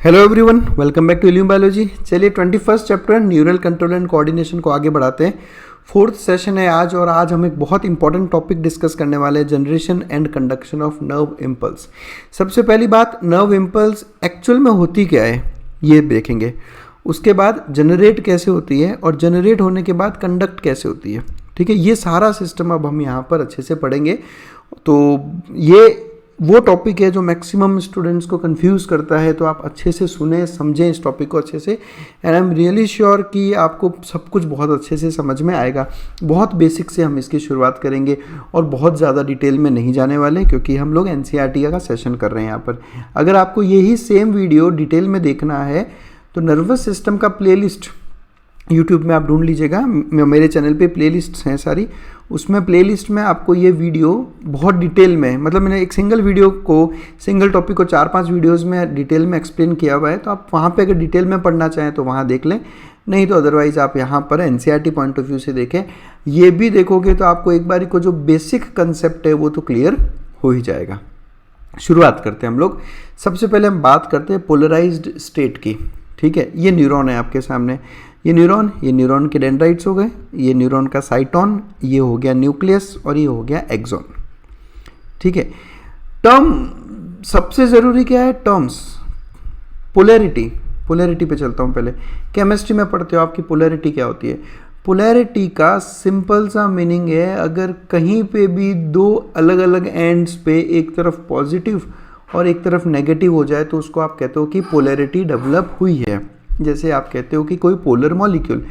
Hello everyone, welcome back to Illume biology. चलिए 21st chapter neural control and coordination को आगे बढ़ाते हैं। फोर्थ सेशन है आज और आज हम एक बहुत इंपॉर्टेंट टॉपिक डिस्कस करने वाले हैं, generation and conduction of nerve impulse. सबसे पहली बात, नर्व इम्पल्स एक्चुअल में होती क्या है ये देखेंगे। उसके बाद जनरेट कैसे होती है और जनरेट होने के बाद कंडक्ट कैसे होती है। ठीक है, ये सारा सिस्टम अब हम यहाँ पर अच्छे से पढ़ेंगे। तो ये वो टॉपिक है जो मैक्सिमम स्टूडेंट्स को कंफ्यूज करता है, तो आप अच्छे से सुने समझें इस टॉपिक को अच्छे से। And I am really sure कि आपको सब कुछ बहुत अच्छे से समझ में आएगा। बहुत बेसिक से हम इसकी शुरुआत करेंगे और बहुत ज़्यादा डिटेल में नहीं जाने वाले, क्योंकि हम लोग एनसीईआरटी का सेशन कर रहे हैं यहाँ पर। अगर आपको यही सेम वीडियो डिटेल में देखना है तो नर्वस सिस्टम का प्लेलिस्ट यूट्यूब में आप ढूंढ लीजिएगा, मेरे चैनल पे प्लेलिस्ट्स हैं सारी। उसमें प्लेलिस्ट में आपको ये वीडियो बहुत डिटेल में, मतलब मैंने एक सिंगल वीडियो को, सिंगल टॉपिक को 4-5 वीडियोस में डिटेल में एक्सप्लेन किया हुआ है। तो आप वहाँ पे अगर डिटेल में पढ़ना चाहें तो वहाँ देख लें, नहीं तो अदरवाइज़ आप यहाँ पर एनसीईआरटी पॉइंट ऑफ व्यू से देखें। ये भी देखोगे तो आपको एक बारी को जो बेसिक कंसेप्ट है वो तो क्लियर हो ही जाएगा। शुरुआत करते हैं हम लोग। सबसे पहले हम बात करते हैं पोलराइज्ड स्टेट की। ठीक है, ये न्यूरॉन है आपके सामने, ये न्यूरॉन के डेंड्राइट्स हो गए, ये न्यूरॉन का साइटोन, ये हो गया न्यूक्लियस और ये हो गया एक्सॉन। ठीक है, टर्म सबसे ज़रूरी क्या है? टर्म्स। पोलैरिटी पे चलता हूँ पहले। केमिस्ट्री में पढ़ते हो आपकी पोलैरिटी क्या होती है? पोलैरिटी का सिंपल सा मीनिंग है, अगर कहीं पे भी दो अलग अलग एंड्स पे एक तरफ पॉजिटिव और एक तरफ नेगेटिव हो जाए तो उसको आप कहते हो कि पोलैरिटी डेवलप हुई है। जैसे आप कहते हो कि कोई पोलर मॉलिक्यूल,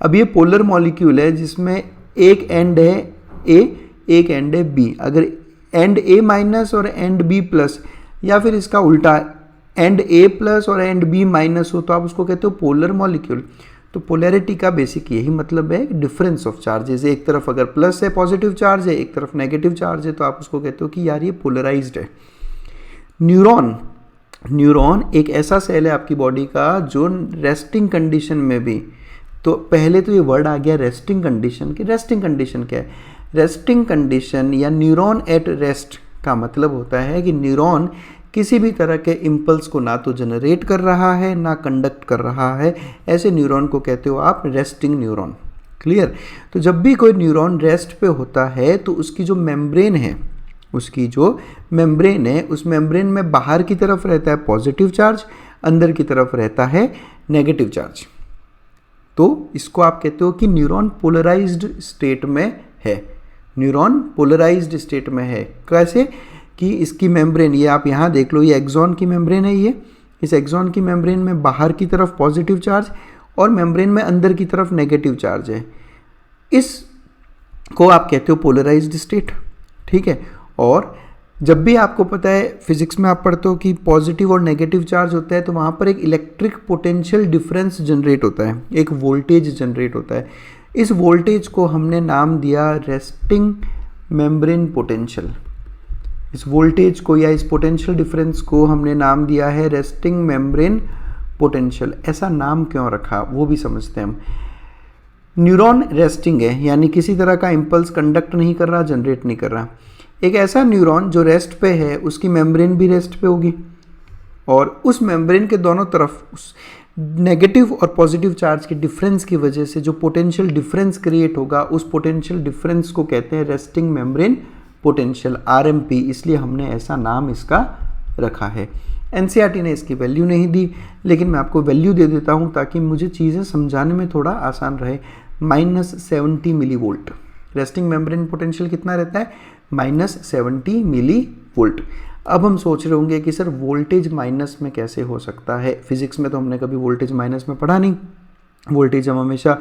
अब ये पोलर मॉलिक्यूल है जिसमें एक एंड है ए, एक एंड है बी। अगर एंड ए माइनस और एंड बी प्लस, या फिर इसका उल्टा एंड ए प्लस और एंड बी माइनस हो तो आप उसको कहते हो पोलर मॉलिक्यूल। तो पोलैरिटी का बेसिक यही मतलब है, डिफरेंस ऑफ चार्जेस। एक तरफ अगर प्लस है, पॉजिटिव चार्ज है, एक तरफ नेगेटिव चार्ज है, तो आप उसको कहते हो कि यार ये पोलराइज्ड है। न्यूरॉन एक ऐसा सेल है आपकी बॉडी का जो रेस्टिंग कंडीशन में भी, तो पहले तो ये वर्ड आ गया रेस्टिंग कंडीशन की। रेस्टिंग कंडीशन क्या है? रेस्टिंग कंडीशन या न्यूरॉन एट रेस्ट का मतलब होता है कि न्यूरॉन किसी भी तरह के इम्पल्स को ना तो जनरेट कर रहा है ना कंडक्ट कर रहा है। ऐसे न्यूरॉन को कहते हो आप रेस्टिंग न्यूरॉन। क्लियर? तो जब भी कोई न्यूरॉन रेस्ट पे होता है तो उसकी जो मेम्ब्रेन है, उस मेम्ब्रेन में बाहर की तरफ रहता है पॉजिटिव चार्ज, अंदर की तरफ रहता है नेगेटिव चार्ज। तो इसको आप कहते हो कि न्यूरॉन पोलराइज्ड स्टेट में है। न्यूरॉन पोलराइज्ड स्टेट में है कैसे? कि इसकी मेम्ब्रेन, ये आप यहाँ देख लो, ये एक्सॉन की मेम्ब्रेन है। इस एक्सॉन की मेम्ब्रेन में बाहर की तरफ पॉजिटिव चार्ज और मेम्ब्रेन में अंदर की तरफ नेगेटिव चार्ज है। इसको आप कहते हो पोलराइज्ड स्टेट। ठीक है, और जब भी आपको पता है फिजिक्स में आप पढ़ते हो कि पॉजिटिव और नेगेटिव चार्ज होता है तो वहाँ पर एक इलेक्ट्रिक पोटेंशियल डिफरेंस जनरेट होता है, एक वोल्टेज जनरेट होता है। इस वोल्टेज को हमने नाम दिया रेस्टिंग मेम्ब्रेन पोटेंशियल। इस वोल्टेज को या इस पोटेंशियल डिफरेंस को हमने नाम दिया है रेस्टिंग मेम्ब्रेन पोटेंशियल। ऐसा नाम क्यों रखा वो भी समझते हैं हम। न्यूरॉन रेस्टिंग है, यानी किसी तरह का इम्पल्स कंडक्ट नहीं कर रहा, जनरेट नहीं कर रहा। एक ऐसा न्यूरॉन जो रेस्ट पे है, उसकी मेम्ब्रेन भी रेस्ट पे होगी और उस मेम्ब्रेन के दोनों तरफ उस नेगेटिव और पॉजिटिव चार्ज के डिफरेंस की वजह से जो पोटेंशियल डिफरेंस क्रिएट होगा, उस पोटेंशियल डिफरेंस को कहते हैं रेस्टिंग मेम्ब्रेन पोटेंशियल, आरएमपी। इसलिए हमने ऐसा नाम इसका रखा है। एनसीईआरटी ने इसकी वैल्यू नहीं दी, लेकिन मैं आपको वैल्यू दे देता हूँ ताकि मुझे चीज़ें समझाने में थोड़ा आसान रहे। -70 millivolt resting membrane potential कितना रहता है? -70 मिली वोल्ट। अब हम सोच रहे होंगे कि सर वोल्टेज माइनस में कैसे हो सकता है? फिजिक्स में तो हमने कभी वोल्टेज माइनस में पढ़ा नहीं। वोल्टेज हम हमेशा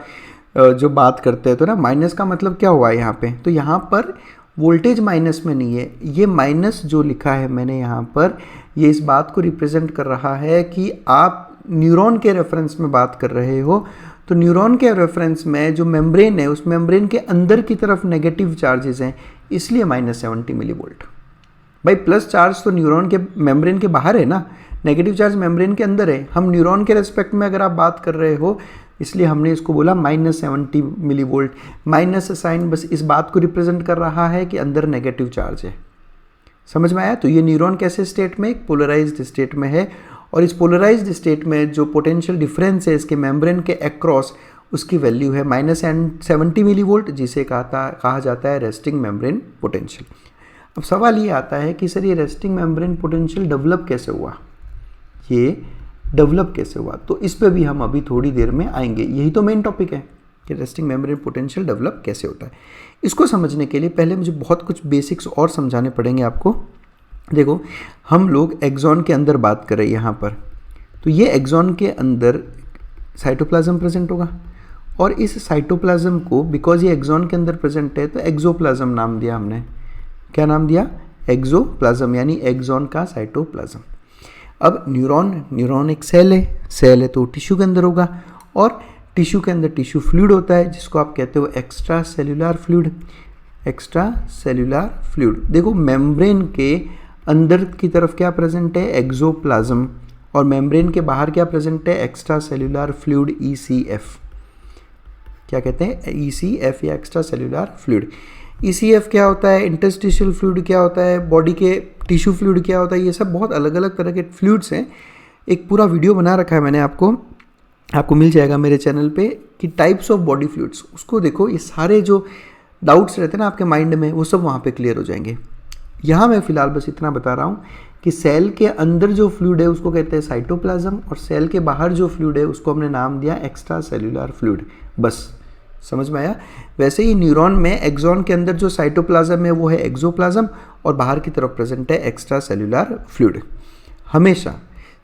जो बात करते हैं तो ना, माइनस का मतलब क्या हुआ है यहाँ पे? तो यहाँ पर वोल्टेज माइनस में नहीं है, ये माइनस जो लिखा है मैंने यहाँ पर, ये इस बात को रिप्रेजेंट कर रहा है कि आप न्यूरॉन के रेफरेंस में बात कर रहे हो। तो न्यूरॉन के रेफरेंस में जो मेम्ब्रेन है, उस मेम्ब्रेन के अंदर की तरफ नेगेटिव चार्जेस हैं, इसलिए -70 मिली वोल्ट। भाई प्लस चार्ज तो न्यूरॉन के मेम्ब्रेन के बाहर है ना, नेगेटिव चार्ज मेम्ब्रेन के अंदर है। हम न्यूरॉन के रेस्पेक्ट में अगर आप बात कर रहे हो, इसलिए हमने इसको बोला -70 मिली वोल्ट। माइनस साइन बस इस बात को रिप्रेजेंट कर रहा है कि अंदर नेगेटिव चार्ज है। समझ में आया? तो ये न्यूरॉन कैसे स्टेट में? एक पोलराइज्ड स्टेट में है और इस पोलराइज्ड स्टेट में जो पोटेंशियल डिफरेंस है इसके मेम्ब्रेन के अक्रॉस, उसकी वैल्यू है -70 मिलीवोल्ट, जिसे कहा जाता है रेस्टिंग मेम्ब्रेन पोटेंशियल। अब सवाल ये आता है कि सर ये रेस्टिंग मेम्ब्रेन पोटेंशियल डेवलप कैसे हुआ, ये डेवलप कैसे हुआ? तो इस पे भी हम अभी थोड़ी देर में आएंगे। यही तो मेन टॉपिक है कि रेस्टिंग मेम्ब्रेन पोटेंशियल डेवलप कैसे होता है। इसको समझने के लिए पहले मुझे बहुत कुछ बेसिक्स और समझाने पड़ेंगे आपको। देखो, हम लोग एक्सॉन के अंदर बात कर रहे हैं यहाँ पर, तो ये एक्सॉन के अंदर साइटोप्लाज्म प्रेजेंट होगा, और इस साइटोप्लाज्म को बिकॉज ये एक्सॉन के अंदर प्रेजेंट है तो एक्सोप्लाज्म नाम दिया हमने। क्या नाम दिया? एक्सोप्लाज्म, यानी एक्सॉन का साइटोप्लाज्म। अब न्यूरॉन एक सेल है तो टिश्यू के अंदर होगा, और टिश्यू के अंदर टिश्यू फ्लूइड होता है जिसको आप कहते हो एक्स्ट्रा सेल्यूलर फ्लूइड। देखो, मेम्ब्रेन के अंदर की तरफ क्या प्रेजेंट है? एक्सोप्लाज्म, और मेम्ब्रेन के बाहर क्या प्रेजेंट है? Extracellular fluid, ECF। क्या कहते हैं? ECF या एक्स्ट्रा सेल्यूलर फ्लूइड। ECF क्या होता है? इंटरस्टिशियल फ्लूइड क्या होता है? बॉडी के टिश्यू फ्लूइड क्या होता है? ये सब बहुत अलग अलग तरह के फ्लूइड्स हैं। एक पूरा वीडियो बना रखा है मैंने, आपको मिल जाएगा मेरे चैनल पे, कि टाइप्स ऑफ बॉडी फ्लूइड्स। उसको देखो, ये सारे जो डाउट्स रहते हैं ना आपके माइंड में, वो सब वहाँ पे क्लियर हो जाएंगे। यहाँ मैं फिलहाल बस इतना बता रहा हूँ कि सेल के अंदर जो फ्लूइड है उसको कहते हैं साइटोप्लाज्म, और सेल के बाहर जो फ्लूइड है उसको हमने नाम दिया एक्स्ट्रा सेल्यूलर फ्लूइड। बस समझ में आया? वैसे ही न्यूरॉन में एक्सॉन के अंदर जो साइटोप्लाज्म है वो है एक्सोप्लाज्म, और बाहर की तरफ प्रेजेंट है एक्स्ट्रा सेल्यूलर फ्लूइड। हमेशा,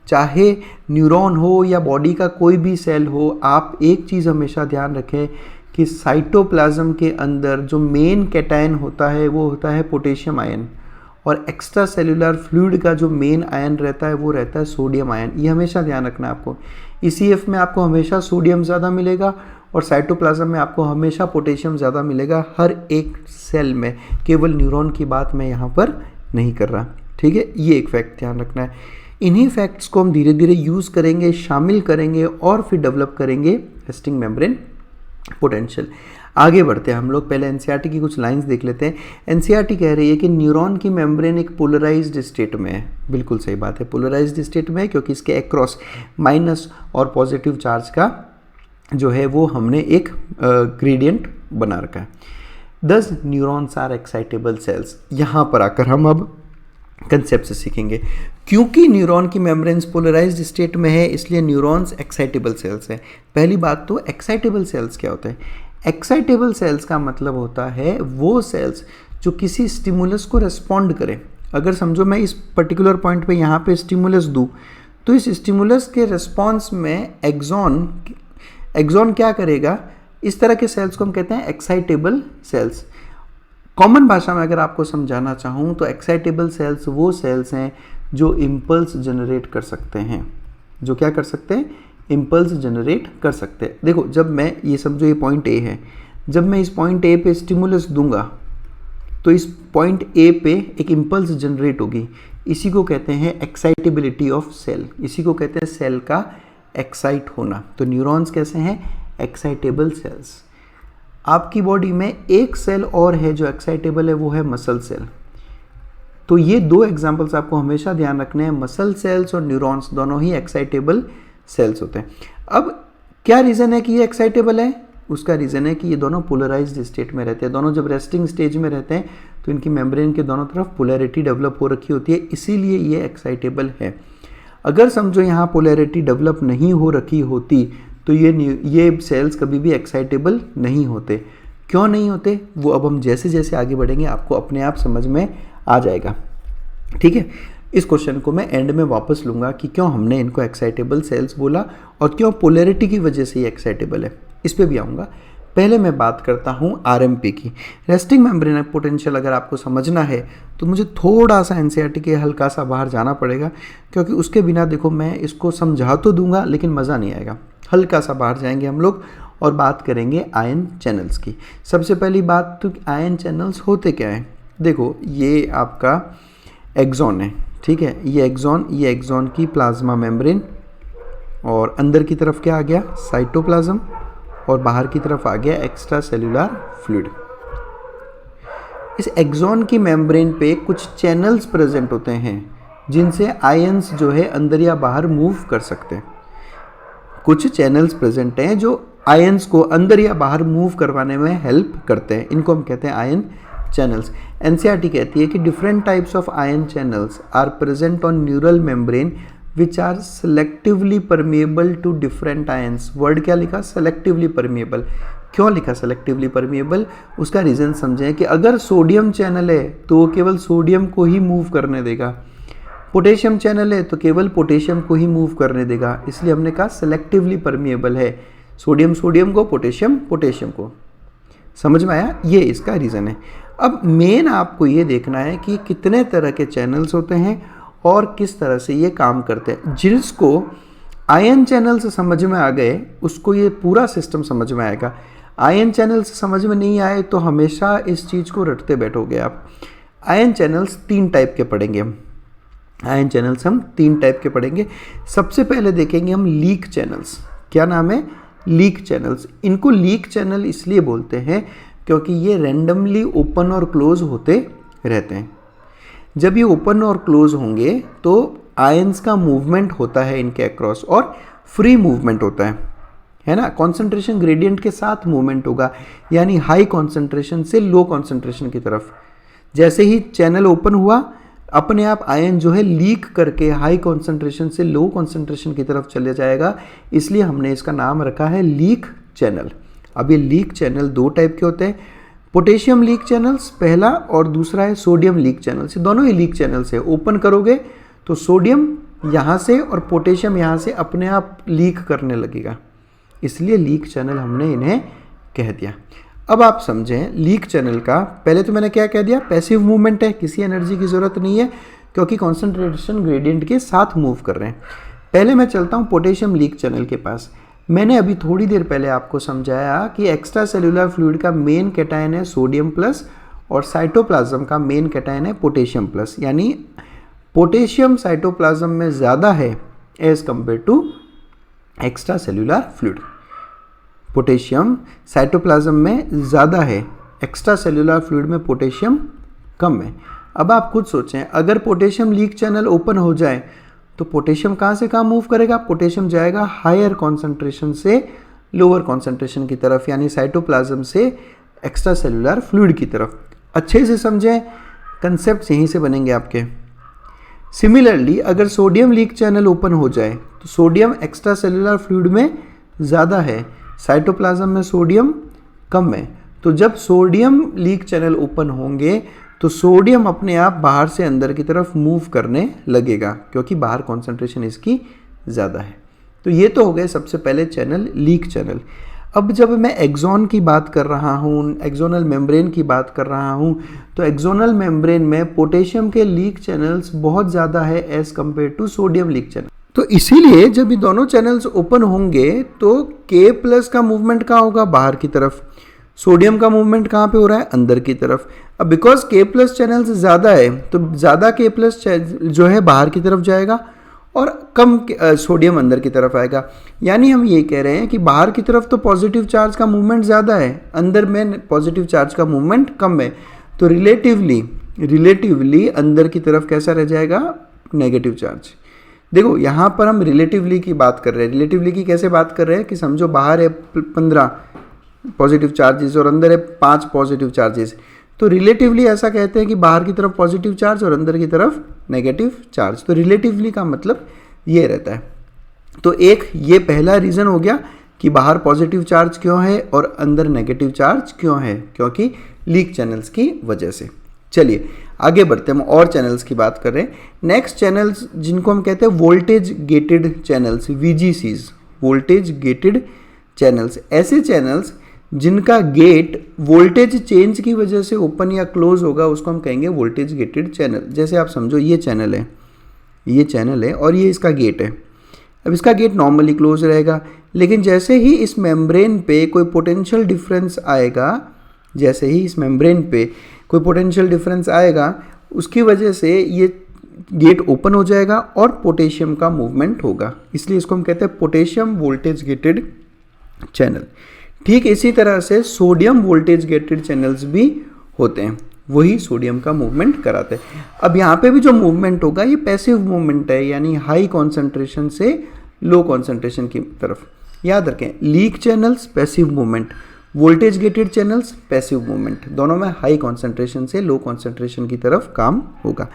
चाहे न्यूरॉन हो या बॉडी का कोई भी सेल हो, आप एक चीज़ हमेशा ध्यान रखें कि साइटोप्लाज्म के अंदर जो मेन कैटायन होता है वो होता है पोटेशियम आयन, और एक्स्ट्रा सेल्यूलर फ्लूइड का जो मेन आयन रहता है वो रहता है सोडियम आयन। ये हमेशा ध्यान रखना है आपको। ECF में आपको हमेशा सोडियम ज़्यादा मिलेगा, और साइटोप्लाज्म में आपको हमेशा पोटेशियम ज़्यादा मिलेगा, हर एक सेल में। केवल न्यूरॉन की बात मैं यहाँ पर नहीं कर रहा, ठीक है? ये एक फैक्ट ध्यान रखना है। इन्हीं फैक्ट्स को हम धीरे धीरे यूज़ करेंगे, शामिल करेंगे, और फिर डेवलप करेंगे रेस्टिंग मेम्ब्रेन पोटेंशियल। आगे बढ़ते हैं हम लोग। पहले NCERT की कुछ लाइंस देख लेते हैं। NCERT कह रही है कि न्यूरॉन की मेम्ब्रेन एक पोलराइज्ड स्टेट में है। बिल्कुल सही बात है, पोलराइज्ड स्टेट में है, क्योंकि इसके अक्रॉस माइनस और पॉजिटिव चार्ज का जो है वो हमने एक ग्रेडियंट बना रखा है। 10 न्यूरॉन्स आर एक्साइटेबल सेल्स। यहाँ पर आकर हम अब कंसेप्ट से सीखेंगे। क्योंकि न्यूरॉन की मेम्ब्रेन्स पोलराइज्ड स्टेट में है, इसलिए न्यूरॉन्स एक्साइटेबल सेल्स हैं। पहली बात तो एक्साइटेबल सेल्स क्या होता है? एक्साइटेबल सेल्स का मतलब होता है वो सेल्स जो किसी स्टिमुलस को रिस्पॉन्ड करें। अगर समझो मैं इस पर्टिकुलर पॉइंट पे यहाँ पे स्टिमुलस दूँ, तो इस स्टिमुलस के रिस्पॉन्स में एक्सॉन क्या करेगा? इस तरह के सेल्स को हम कहते हैं एक्साइटेबल सेल्स। कॉमन भाषा में अगर आपको समझाना चाहूँ तो एक्साइटेबल सेल्स वो सेल्स हैं जो इम्पल्स जनरेट कर सकते हैं। जो क्या कर सकते हैं? इम्पल्स जनरेट कर सकते हैं। देखो, जब मैं ये समझो ये पॉइंट A है, जब मैं इस पॉइंट A पे स्टिमुलस दूंगा तो इस पॉइंट A पे एक इम्पल्स जनरेट होगी। इसी को कहते हैं एक्साइटेबिलिटी ऑफ सेल, इसी को कहते हैं सेल का एक्साइट होना। तो न्यूरॉन्स कैसे हैं? Excitable sales. आपकी बॉडी में एक सेल और है जो एक्साइटेबल है, वो है मसल सेल। तो ये 2 एग्जांपल्स आपको हमेशा ध्यान रखने हैं। मसल सेल्स और न्यूरॉन्स दोनों ही एक्साइटेबल सेल्स होते हैं। अब क्या रीज़न है कि ये एक्साइटेबल है? उसका रीज़न है कि ये दोनों पोलराइज्ड स्टेट में रहते हैं। दोनों जब रेस्टिंग स्टेज में रहते हैं तो इनकी मेम्ब्रेन के दोनों तरफ पोलैरिटी डेवलप हो रखी होती है, इसीलिए ये एक्साइटेबल है। अगर समझो यहाँ पोलैरिटी डेवलप नहीं हो रखी होती तो ये सेल्स कभी भी एक्साइटेबल नहीं होते। क्यों नहीं होते? वो अब हम जैसे जैसे आगे बढ़ेंगे आपको अपने आप समझ में आ जाएगा, ठीक है? इस क्वेश्चन को मैं एंड में वापस लूँगा कि क्यों हमने इनको एक्साइटेबल सेल्स बोला और क्यों पोलैरिटी की वजह से ये एक्साइटेबल है, इस पर भी आऊँगा। पहले मैं बात करता हूँ RMP की। रेस्टिंग मेम्ब्रेन पोटेंशियल अगर आपको समझना है तो मुझे थोड़ा सा NCERT के हल्का सा बाहर जाना पड़ेगा, क्योंकि उसके बिना देखो मैं इसको समझा तो दूंगा लेकिन मज़ा नहीं आएगा। हल्का सा बाहर जाएंगे हम लोग और बात करेंगे आयन चैनल्स की। सबसे पहली बात तो आयन चैनल्स होते क्या हैं? देखो, ये आपका एक्सॉन है, ठीक है? ये एक्सॉन की प्लाज्मा मेम्ब्रेन, और अंदर की तरफ क्या आ गया? साइटोप्लाज्म, और बाहर की तरफ आ गया एक्स्ट्रा सेल्यूलर फ्लूइड। इस एक्सॉन की मेम्ब्रेन पे कुछ चैनल्स प्रेजेंट होते हैं जिनसे आयंस जो है अंदर या बाहर मूव कर सकते हैं। कुछ चैनल्स प्रेजेंट हैं जो आयंस को अंदर या बाहर मूव करवाने में हेल्प करते हैं, इनको हम कहते हैं आयन चैनल्स। एनसीईआरटी कहती है कि different types of ion channels are present on neural membrane which are selectively permeable to different ions. Word क्या लिखा? Selectively permeable. क्यों लिखा सेलेक्टिवली परमिएबल? उसका रीज़न समझें कि अगर सोडियम चैनल है तो वो केवल सोडियम को ही मूव करने देगा, पोटेशियम चैनल है तो केवल पोटेशियम को ही मूव करने देगा, इसलिए हमने कहा सेलेक्टिवली परमिएबल है। सोडियम सोडियम को, पोटेशियम पोटेशियम को। समझ में आया? ये इसका रीज़न है। अब मेन आपको ये देखना है कि कितने तरह के चैनल्स होते हैं और किस तरह से ये काम करते हैं। जिसको आयन चैनल्स समझ में आ गए उसको ये पूरा सिस्टम समझ में आएगा। आयन चैनल्स समझ में नहीं आए तो हमेशा इस चीज़ को रटते बैठोगे आप। आयन चैनल्स 3 टाइप के पढ़ेंगे हम। आयन चैनल्स हम 3 टाइप के पढ़ेंगे। सबसे पहले देखेंगे हम लीक चैनल्स। क्या नाम है? Leak channels. इनको लीक चैनल इसलिए बोलते हैं क्योंकि ये रैंडमली ओपन और क्लोज होते रहते हैं। जब ये ओपन और क्लोज होंगे तो आयंस का मूवमेंट होता है इनके अक्रॉस और फ्री मूवमेंट होता है ना। कॉन्सेंट्रेशन ग्रेडियंट के साथ मूवमेंट होगा, यानी हाई कॉन्सेंट्रेशन से लो कॉन्सेंट्रेशन की तरफ। जैसे ही चैनल ओपन हुआ अपने आप आयन जो है लीक करके हाई कॉन्सेंट्रेशन से लो कॉन्सेंट्रेशन की तरफ चले जाएगा, इसलिए हमने इसका नाम रखा है लीक चैनल। अब ये लीक चैनल 2 टाइप के होते हैं, पोटेशियम लीक चैनल्स पहला और दूसरा है सोडियम लीक चैनल्स। दोनों ही लीक चैनल्स है। ओपन करोगे तो सोडियम यहाँ से और पोटेशियम यहाँ से अपने आप लीक करने लगेगा, इसलिए लीक चैनल हमने इन्हें कह दिया। अब आप समझें लीक चैनल का, पहले तो मैंने क्या कह दिया? पैसिव मूवमेंट है, किसी एनर्जी की ज़रूरत नहीं है क्योंकि कॉन्सेंट्रेशन ग्रेडियंट के साथ मूव कर रहे हैं। पहले मैं चलता हूँ पोटेशियम लीक चैनल के पास। मैंने अभी थोड़ी देर पहले आपको समझाया कि एक्स्ट्रा सेल्यूलर फ्लूइड का मेन कैटायन है सोडियम प्लस और साइटोप्लाज्म का मेन कैटायन है पोटेशियम प्लस, यानी पोटेशियम साइटोप्लाज्म में ज़्यादा है as compare to extracellular fluid. Potassium cytoplasm में ज़्यादा है, एक्स्ट्रा सेल्यूलर फ्लूइड में पोटेशियम कम है। अब आप खुद सोचें, अगर पोटेशियम लीक चैनल ओपन हो जाए तो पोटेशियम कहाँ से कहाँ मूव करेगा? पोटेशियम जाएगा हायर कॉन्सेंट्रेशन से लोअर कॉन्सेंट्रेशन की तरफ, यानी साइटोप्लाज्म से एक्स्ट्रा सेल्यूलर फ्लूइड की तरफ। अच्छे से समझें, कंसेप्ट यहीं से बनेंगे आपके। सिमिलरली अगर सोडियम लीक चैनल ओपन हो जाए तो सोडियम एक्स्ट्रा सेल्यूलर फ्लूइड में ज़्यादा है, साइटोप्लाज्म में सोडियम कम है। तो जब सोडियम लीक चैनल ओपन होंगे तो सोडियम अपने आप बाहर से अंदर की तरफ मूव करने लगेगा क्योंकि बाहर कॉन्सेंट्रेशन इसकी ज़्यादा है। तो ये तो हो गए सबसे पहले चैनल लीक चैनल। अब जब मैं एक्सॉन की बात कर रहा हूँ, एक्सोनल मेम्ब्रेन की बात कर रहा हूँ, तो एक्सोनल मेम्ब्रेन में पोटेशियम के लीक चैनल्स बहुत ज़्यादा है as compare to sodium leak channel. तो इसीलिए जब ये दोनों चैनल्स ओपन होंगे तो K+ का मूवमेंट कहाँ होगा? बाहर की तरफ। सोडियम का मूवमेंट कहाँ पे हो रहा है? अंदर की तरफ। अब बिकॉज K+ चैनल्स ज़्यादा है तो ज़्यादा K+ जो है बाहर की तरफ जाएगा और कम सोडियम अंदर की तरफ आएगा। यानी हम ये कह रहे हैं कि बाहर की तरफ तो पॉजिटिव चार्ज का मूवमेंट ज़्यादा है, अंदर में पॉजिटिव चार्ज का मूवमेंट कम है, तो रिलेटिवली अंदर की तरफ कैसा रह जाएगा? Negative charge. देखो यहाँ पर हम रिलेटिवली की बात कर रहे हैं। रिलेटिवली की कैसे बात कर रहे हैं कि समझो बाहर है 15 पॉजिटिव चार्जेस और अंदर है 5 पॉजिटिव चार्जेस, तो रिलेटिवली ऐसा कहते हैं कि बाहर की तरफ पॉजिटिव चार्ज और अंदर की तरफ नेगेटिव चार्ज। तो रिलेटिवली का मतलब ये रहता है। तो एक ये पहला रीज़न हो गया कि बाहर पॉजिटिव चार्ज क्यों है और अंदर नेगेटिव चार्ज क्यों है, क्योंकि लीक चैनल्स की वजह से। चलिए आगे बढ़ते हैं, हम और चैनल्स की बात कर रहे हैं। नेक्स्ट चैनल्स जिनको हम कहते हैं voltage gated channels, VGCs, voltage gated channels. ऐसे चैनल्स जिनका गेट वोल्टेज चेंज की वजह से ओपन या क्लोज होगा उसको हम कहेंगे वोल्टेज गेटेड चैनल। जैसे आप समझो ये चैनल है और ये इसका गेट है। अब इसका गेट नॉर्मली क्लोज रहेगा, लेकिन जैसे ही इस मेम्ब्रेन पे कोई पोटेंशियल डिफरेंस आएगा, उसकी वजह से ये गेट ओपन हो जाएगा और पोटेशियम का मूवमेंट होगा, इसलिए इसको हम कहते हैं पोटेशियम वोल्टेज गेटेड चैनल। ठीक इसी तरह से सोडियम वोल्टेज गेटेड चैनल्स भी होते हैं। वही सोडियम का मूवमेंट कराते हैं। अब यहाँ पे भी जो मूवमेंट होगा ये पैसिव मूवमेंट है, यानी हाई कॉन्सेंट्रेशन से लो कॉन्सेंट्रेशन की तरफ। याद रखें, leak channels passive movement, voltage gated channels passive movement, दोनों में हाई कॉन्सेंट्रेशन से लो कॉन्सेंट्रेशन की तरफ काम होगा।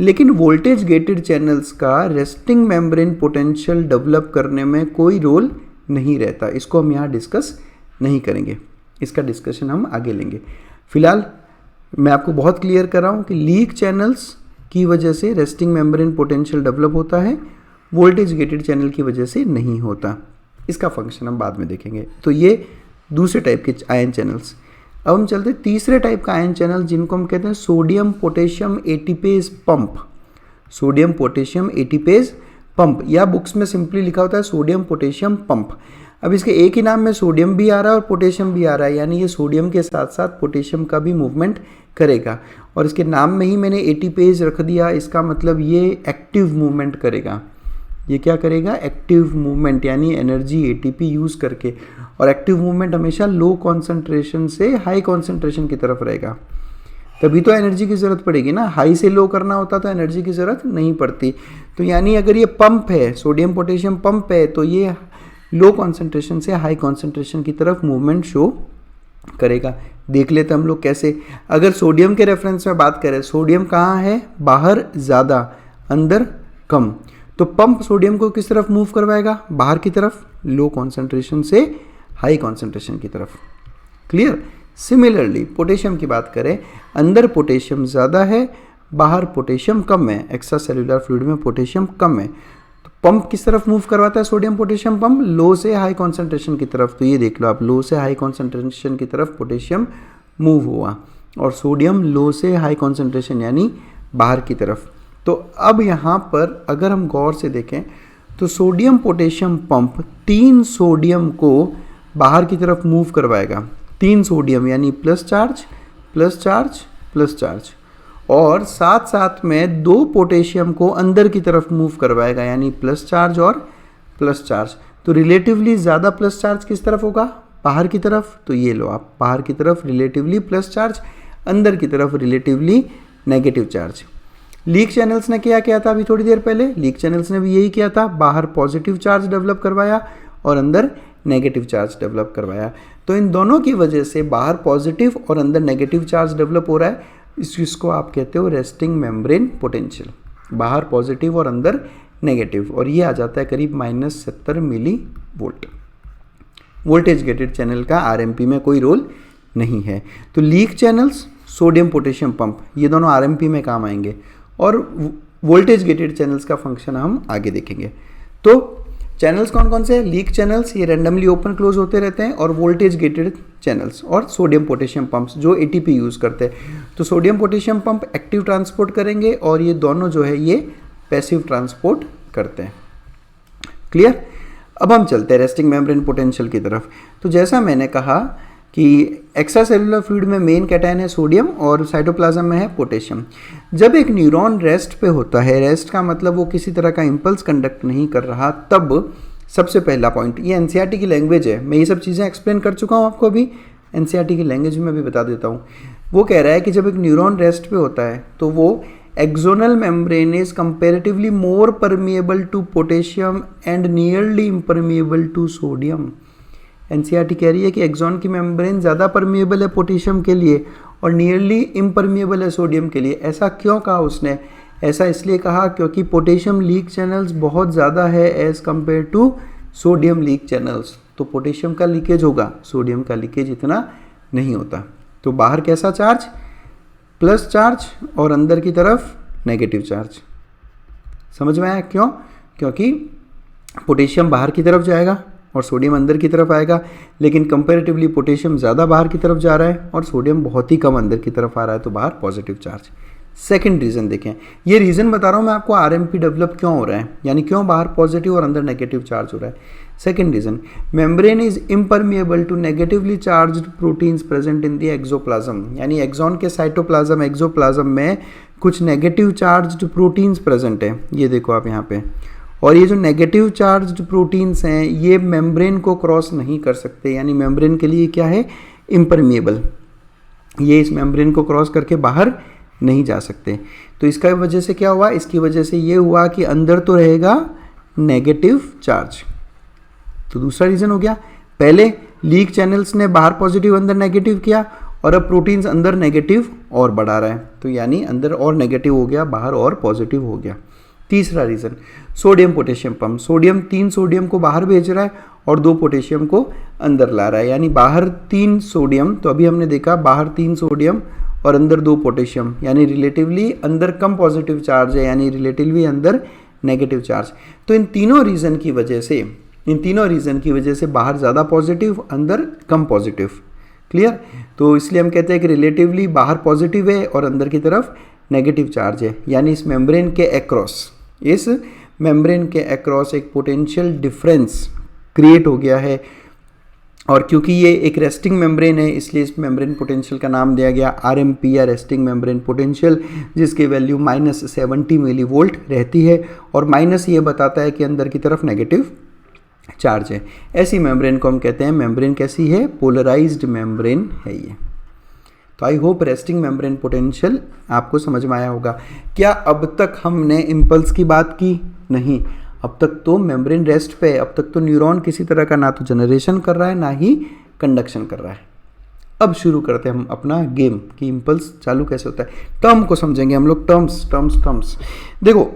लेकिन वोल्टेज गेटेड चैनल्स का रेस्टिंग मेम्ब्रेन पोटेंशियल डेवलप करने में कोई रोल नहीं रहता। इसको हम यहाँ डिस्कस नहीं करेंगे, इसका डिस्कशन हम आगे लेंगे। फिलहाल मैं आपको बहुत क्लियर कर रहा हूँ कि लीक चैनल्स की वजह से रेस्टिंग मेम्ब्रेन पोटेंशियल डेवलप होता है, वोल्टेज गेटेड चैनल की वजह से नहीं होता। इसका फंक्शन हम बाद में देखेंगे। तो ये दूसरे टाइप के आयन चैनल्स। अब हम चलते हैं तीसरे टाइप का आयन चैनल, जिनको हम कहते हैं sodium potassium ATPase pump. Sodium potassium ATPase pump, या बुक्स में सिंपली लिखा होता है सोडियम पोटेशियम पंप। अब इसके एक ही नाम में सोडियम भी आ रहा है और पोटेशियम भी आ रहा है, यानी ये सोडियम के साथ साथ पोटेशियम का भी मूवमेंट करेगा। और इसके नाम में ही मैंने एटीपेज रख दिया, इसका मतलब ये एक्टिव मूवमेंट करेगा। ये क्या करेगा? एक्टिव मूवमेंट, यानी एनर्जी एटीपी यूज़ करके। और एक्टिव मूवमेंट हमेशा लो कॉन्सेंट्रेशन से हाई कॉन्सेंट्रेशन की तरफ रहेगा, तभी तो एनर्जी की ज़रूरत पड़ेगी ना। हाई से लो करना होता तो एनर्जी की ज़रूरत नहीं पड़ती। तो यानी अगर ये पंप है, सोडियम पोटेशियम पंप है, तो ये लो कॉन्सेंट्रेशन से हाई कॉन्सेंट्रेशन की तरफ मूवमेंट शो करेगा। देख लेते हम लोग कैसे। अगर सोडियम के रेफरेंस में बात करें, सोडियम कहाँ है? बाहर ज़्यादा, अंदर कम। तो पंप सोडियम को किस तरफ मूव करवाएगा? बाहर की तरफ, लो कॉन्सेंट्रेशन से हाई कॉन्सेंट्रेशन की तरफ। क्लियर? सिमिलरली पोटेशियम की बात करें, अंदर पोटेशियम ज़्यादा है, बाहर पोटेशियम कम है। एक्स्ट्रा सेल्यूलर फ्लूइड में पोटेशियम कम है। तो पंप किस तरफ मूव करवाता है सोडियम पोटेशियम पंप? लो से हाई कॉन्सेंट्रेशन की तरफ। तो ये देख लो आप, लो से हाई कॉन्सेंट्रेशन की तरफ पोटेशियम मूव हुआ, और सोडियम लो से हाई कॉन्सेंट्रेशन यानी बाहर की तरफ। तो अब यहाँ पर अगर हम गौर से देखें तो सोडियम पोटेशियम पंप 3 सोडियम को बाहर की तरफ मूव करवाएगा। 3 सोडियम यानी plus charge, plus charge, plus charge, और साथ साथ में 2 पोटेशियम को अंदर की तरफ मूव करवाएगा, यानी प्लस चार्ज और प्लस चार्ज। तो रिलेटिवली ज़्यादा प्लस चार्ज किस तरफ होगा? बाहर की तरफ। तो ये लो आप, बाहर की तरफ रिलेटिवली प्लस चार्ज, अंदर की तरफ relatively negative charge. Leak channels ने क्या किया था अभी थोड़ी देर पहले? लीक चैनल्स ने भी यही किया था, बाहर पॉजिटिव चार्ज डेवलप करवाया और अंदर नेगेटिव चार्ज डेवलप करवाया। तो इन दोनों की वजह से बाहर पॉजिटिव और अंदर नेगेटिव चार्ज डेवलप हो रहा है। इस चीज़ को आप कहते हो रेस्टिंग मेम्ब्रेन पोटेंशियल। बाहर पॉजिटिव और अंदर नेगेटिव, और ये आ जाता है करीब -70 millivolt. Voltage gated channel का आरएमपी में कोई रोल नहीं है। तो leak channels, sodium potassium pump, ये दोनों आरएमपी में काम आएंगे, और वोल्टेज गेटेड चैनल्स का फंक्शन हम आगे देखेंगे। तो चैनल्स कौन कौन से हैं? लीक चैनल्स, ये रैंडमली ओपन क्लोज होते रहते हैं, और वोल्टेज गेटेड चैनल्स, और सोडियम पोटेशियम पंप्स जो एटीपी यूज़ करते हैं। तो sodium potassium pump active transport करेंगे, और ये दोनों जो है ये पैसिव ट्रांसपोर्ट करते हैं। क्लियर? अब हम चलते हैं रेस्टिंग मेम्ब्रेन पोटेंशियल की तरफ। तो जैसा मैंने कहा कि एक्स्ट्रा सेलुलर फ्लूइड में मेन कैटायन है सोडियम, और साइटोप्लाज्म में है पोटेशियम। जब एक न्यूरॉन रेस्ट पे होता है, रेस्ट का मतलब वो किसी तरह का इंपल्स कंडक्ट नहीं कर रहा, तब सबसे पहला पॉइंट, ये एनसीईआरटी की लैंग्वेज है, मैं ये सब चीज़ें एक्सप्लेन कर चुका हूँ आपको, अभी एनसीईआरटी की लैंग्वेज में भी बता देता हूँ। वो कह रहा है कि जब एक न्यूरॉन रेस्ट पे होता है तो वो axonal membrane is comparatively more permeable to potassium and nearly impermeable to sodium. NCERT कह रही है कि एक्सॉन की मेम्ब्रेन ज़्यादा परमिएबल है पोटेशियम के लिए और नियरली इम्परमिएबल है सोडियम के लिए। ऐसा क्यों कहा उसने? ऐसा इसलिए कहा क्योंकि पोटेशियम लीक चैनल्स बहुत ज़्यादा है as compare to sodium leak channels. तो पोटेशियम का लीकेज होगा, सोडियम का लीकेज इतना नहीं होता। तो बाहर कैसा चार्ज? प्लस चार्ज, और अंदर की तरफ नेगेटिव चार्ज। समझ में आया क्यों? क्योंकि पोटेशियम बाहर की तरफ जाएगा और सोडियम अंदर की तरफ आएगा, लेकिन कंपैरेटिवली पोटेशियम ज़्यादा बाहर की तरफ जा रहा है और सोडियम बहुत ही कम अंदर की तरफ आ रहा है, तो बाहर पॉजिटिव चार्ज। सेकंड रीज़न देखें, ये रीज़न बता रहा हूँ मैं आपको आरएमपी डेवलप क्यों हो रहा है, यानी क्यों बाहर पॉजिटिव और अंदर नेगेटिव चार्ज हो रहा है। Second reason, membrane is impermeable to negatively charged proteins present in the axoplasm, यानी एक्सॉन के साइटोप्लाज्म एक्सोप्लाज्म में कुछ नेगेटिव चार्ज्ड प्रोटीन्स प्रेजेंट है। ये देखो आप यहाँ पे, और ये जो नेगेटिव चार्ज्ड प्रोटीन्स हैं ये मेम्ब्रेन को क्रॉस नहीं कर सकते, यानी मेम्ब्रेन के लिए क्या है? इम्परमिएबल। ये इस मेम्ब्रेन को क्रॉस करके बाहर नहीं जा सकते। तो इसका वजह से क्या हुआ, इसकी वजह से ये हुआ कि अंदर तो रहेगा नेगेटिव चार्ज। तो दूसरा रीज़न हो गया, पहले लीक चैनल्स ने बाहर पॉजिटिव अंदर नेगेटिव किया और अब प्रोटीन्स अंदर नेगेटिव और बढ़ा रहा है, तो यानी अंदर और नेगेटिव हो गया, बाहर और पॉजिटिव हो गया। तीसरा reason sodium potassium pump, sodium 3 sodium को बाहर भेज रहा है और 2 पोटेशियम को अंदर ला रहा है, यानी बाहर 3 सोडियम, तो अभी हमने देखा बाहर 3 सोडियम और अंदर 2 पोटेशियम, यानी रिलेटिवली अंदर कम पॉजिटिव चार्ज है, यानी रिलेटिवली अंदर नेगेटिव चार्ज। तो इन तीनों रीज़न की वजह से बाहर ज़्यादा पॉजिटिव, अंदर कम पॉजिटिव। क्लियर? तो इसलिए हम कहते हैं कि रिलेटिवली बाहर पॉजिटिव है और अंदर की तरफ नेगेटिव चार्ज है, यानी इस मेम्ब्रेन के अक्रॉस एक पोटेंशियल डिफरेंस क्रिएट हो गया है। और क्योंकि ये एक रेस्टिंग मेम्ब्रेन है, इसलिए इस मेम्ब्रेन पोटेंशियल का नाम दिया गया RMP या रेस्टिंग मेम्ब्रेन पोटेंशियल, जिसकी वैल्यू -70 मिलीवोल्ट रहती है और माइनस ये बताता है कि अंदर की तरफ नेगेटिव चार्ज है। ऐसी मेम्ब्रेन को हम कहते हैं, मेम्ब्रेन कैसी है, पोलराइज्ड मेम्ब्रेन है ये। तो I hope resting membrane potential आपको समझ में आया होगा। क्या अब तक हमने इम्पल्स की बात की? नहीं, अब तक तो मेम्ब्रेन रेस्ट पे है, अब तक तो न्यूरॉन किसी तरह का ना तो जनरेशन कर रहा है ना ही कंडक्शन कर रहा है। अब शुरू करते हैं हम अपना गेम कि इम्पल्स चालू कैसे होता है। टर्म को समझेंगे हम लोग, टर्म्स। देखो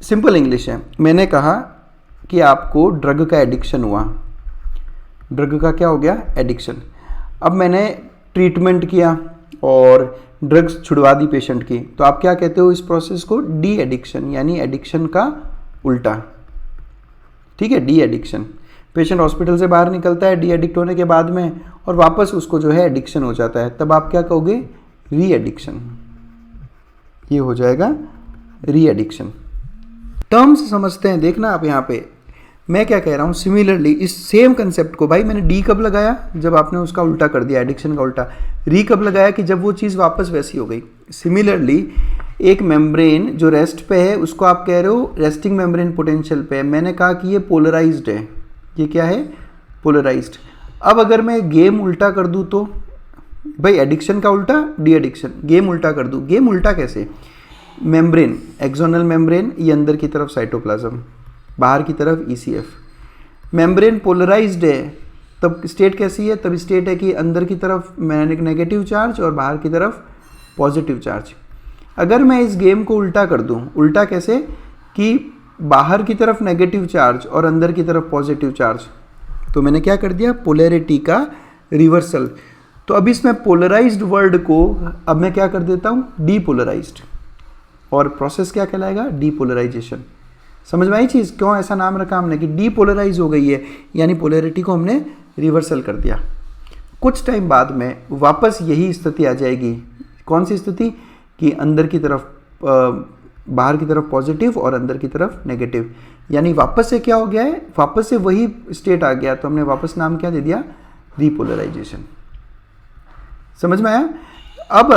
सिंपल इंग्लिश है, मैंने कहा कि आपको ड्रग का एडिक्शन हुआ, ड्रग का क्या हो गया, एडिक्शन। अब मैंने ट्रीटमेंट किया और ड्रग्स छुड़वा दी पेशेंट की, तो आप क्या कहते हो इस प्रोसेस को, डी एडिक्शन, यानी एडिक्शन का उल्टा। ठीक है, डी एडिक्शन। पेशेंट हॉस्पिटल से बाहर निकलता है डी एडिक्ट होने के बाद में और वापस उसको जो है एडिक्शन हो जाता है, तब आप क्या कहोगे, री एडिक्शन। ये हो जाएगा री एडिक्शन। टर्म्स समझते हैं, देखना आप यहाँ पे मैं क्या कह रहा हूँ। सिमिलरली इस सेम कंसेप्ट को, भाई मैंने डी कब लगाया, जब आपने उसका उल्टा कर दिया, एडिक्शन का उल्टा। री कब लगाया, कि जब वो चीज़ वापस वैसी हो गई। सिमिलरली एक मेम्ब्रेन जो रेस्ट पे है उसको आप कह रहे हो रेस्टिंग मेम्ब्रेन पोटेंशियल पे है, मैंने कहा कि ये पोलराइज्ड है, ये क्या है, पोलराइज्ड। अब अगर मैं गेम उल्टा कर दूँ तो, भाई एडिक्शन का उल्टा डी एडिक्शन, गेम उल्टा कर दूँ, गेम उल्टा कैसे, मेम्ब्रेन एक्सोनल मेम्ब्रेन, ये अंदर की तरफ साइटोप्लाज्म, बाहर की तरफ ECF। मेम्ब्रेन पोलराइज्ड है, तब स्टेट कैसी है, तब स्टेट है कि अंदर की तरफ नेगेटिव चार्ज और बाहर की तरफ पॉजिटिव चार्ज। अगर मैं इस गेम को उल्टा कर दूं, उल्टा कैसे, कि बाहर की तरफ नेगेटिव चार्ज और अंदर की तरफ पॉजिटिव चार्ज, तो मैंने क्या कर दिया, पोलैरिटी का रिवर्सल। तो अब इसमें पोलराइज्ड वर्ड को अब मैं क्या कर देता हूँ, डीपोलराइज्ड, और प्रोसेस क्या कहलाएगा, डीपोलराइजेशन। समझ में आई चीज़, क्यों ऐसा नाम रखा हमने कि डीपोलराइज हो गई है, यानी पोलैरिटी को हमने रिवर्सल कर दिया। कुछ टाइम बाद में वापस यही स्थिति आ जाएगी, कौन सी स्थिति, कि अंदर की तरफ बाहर की तरफ पॉजिटिव और अंदर की तरफ नेगेटिव, यानी वापस से क्या हो गया है, वापस से वही स्टेट आ गया, तो हमने वापस नाम क्या दे दिया, रीपोलराइजेशन। समझ में आया? अब